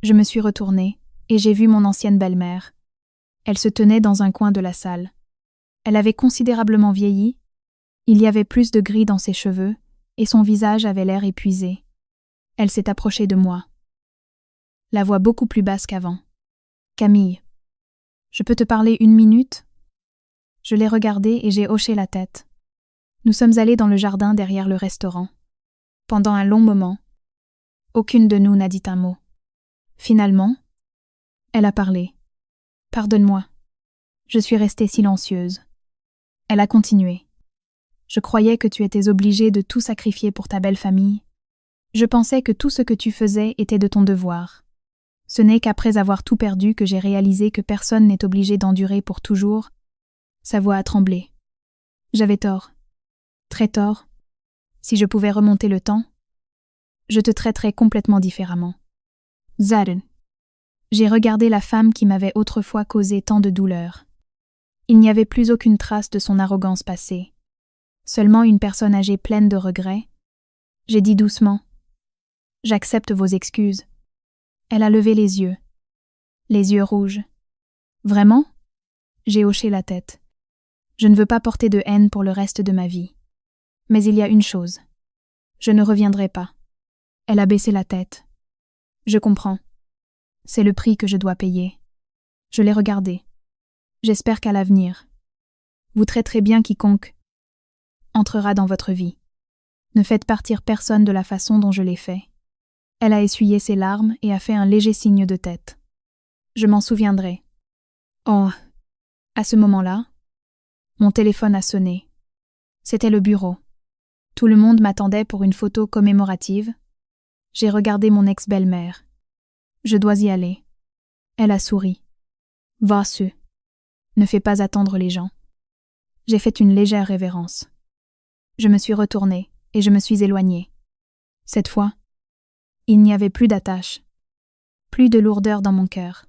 Je me suis retournée et j'ai vu mon ancienne belle-mère. Elle se tenait dans un coin de la salle. Elle avait considérablement vieilli, il y avait plus de gris dans ses cheveux et son visage avait l'air épuisé. Elle s'est approchée de moi. La voix beaucoup plus basse qu'avant. « Camille, je peux te parler 1 minute ?» Je l'ai regardée et j'ai hoché la tête. Nous sommes allés dans le jardin derrière le restaurant. Pendant un long moment, aucune de nous n'a dit un mot. Finalement, elle a parlé. « Pardonne-moi. » Je suis restée silencieuse. Elle a continué. « Je croyais que tu étais obligée de tout sacrifier pour ta belle famille. Je pensais que tout ce que tu faisais était de ton devoir. Ce n'est qu'après avoir tout perdu que j'ai réalisé que personne n'est obligé d'endurer pour toujours. » Sa voix a tremblé. J'avais tort. Très tort. Si je pouvais remonter le temps, je te traiterais complètement différemment. Zaden. J'ai regardé la femme qui m'avait autrefois causé tant de douleur. Il n'y avait plus aucune trace de son arrogance passée. Seulement une personne âgée pleine de regrets. J'ai dit doucement. « J'accepte vos excuses. » Elle a levé les yeux rouges. « Vraiment ?» J'ai hoché la tête. « Je ne veux pas porter de haine pour le reste de ma vie. Mais il y a une chose. Je ne reviendrai pas. Elle a baissé la tête. Je comprends. C'est le prix que je dois payer. Je l'ai regardé. J'espère qu'à l'avenir, vous traiterez bien quiconque entrera dans votre vie. Ne faites partir personne de la façon dont je l'ai fait. Elle a essuyé ses larmes et a fait un léger signe de tête. Je m'en souviendrai. Oh, à ce moment-là, mon téléphone a sonné. C'était le bureau. Tout le monde m'attendait pour une photo commémorative. J'ai regardé mon ex-belle-mère. Je dois y aller. Elle a souri. Va-su. Ne fais pas attendre les gens. J'ai fait une légère révérence. Je me suis retournée et je me suis éloignée. Cette fois, il n'y avait plus d'attache, plus de lourdeur dans mon cœur,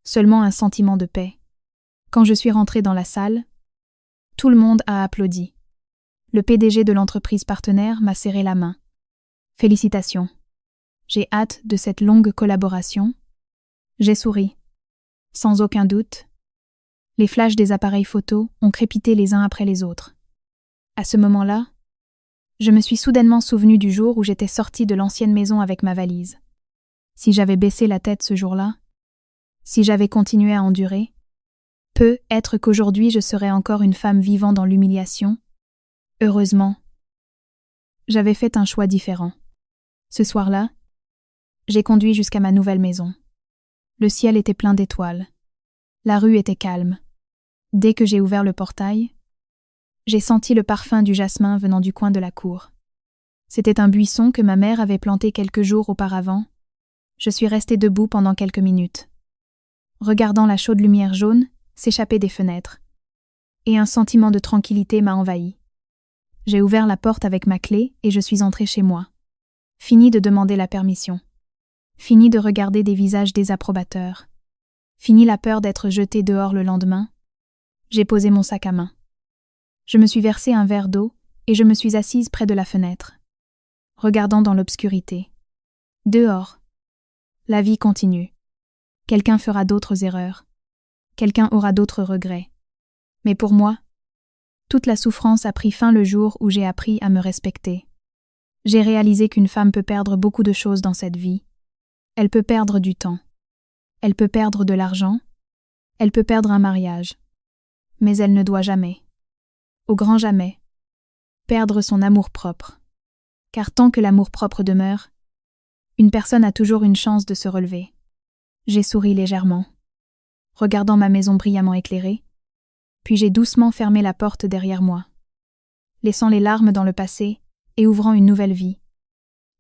seulement un sentiment de paix. Quand je suis rentrée dans la salle, tout le monde a applaudi. Le PDG de l'entreprise partenaire m'a serré la main. Félicitations. J'ai hâte de cette longue collaboration. J'ai souri. Sans aucun doute, les flashs des appareils photos ont crépité les uns après les autres. À ce moment-là, je me suis soudainement souvenue du jour où j'étais sortie de l'ancienne maison avec ma valise. Si j'avais baissé la tête ce jour-là, si j'avais continué à endurer, peut-être qu'aujourd'hui je serais encore une femme vivant dans l'humiliation. Heureusement, j'avais fait un choix différent. Ce soir-là, j'ai conduit jusqu'à ma nouvelle maison. Le ciel était plein d'étoiles. La rue était calme. Dès que j'ai ouvert le portail, j'ai senti le parfum du jasmin venant du coin de la cour. C'était un buisson que ma mère avait planté quelques jours auparavant. Je suis restée debout pendant quelques minutes, regardant la chaude lumière jaune s'échapper des fenêtres. Et un sentiment de tranquillité m'a envahi. J'ai ouvert la porte avec ma clé et je suis entrée chez moi. Fini de demander la permission. Fini de regarder des visages désapprobateurs. Fini la peur d'être jetée dehors le lendemain. J'ai posé mon sac à main. Je me suis versé un verre d'eau et je me suis assise près de la fenêtre, regardant dans l'obscurité. Dehors, la vie continue. Quelqu'un fera d'autres erreurs. Quelqu'un aura d'autres regrets. Mais pour moi, toute la souffrance a pris fin le jour où j'ai appris à me respecter. J'ai réalisé qu'une femme peut perdre beaucoup de choses dans cette vie. Elle peut perdre du temps. Elle peut perdre de l'argent. Elle peut perdre un mariage. Mais elle ne doit jamais, au grand jamais, perdre son amour-propre. Car tant que l'amour-propre demeure, une personne a toujours une chance de se relever. J'ai souri légèrement, regardant ma maison brillamment éclairée, puis j'ai doucement fermé la porte derrière moi, laissant les larmes dans le passé et ouvrant une nouvelle vie,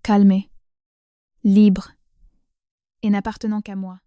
calmée, libre et n'appartenant qu'à moi.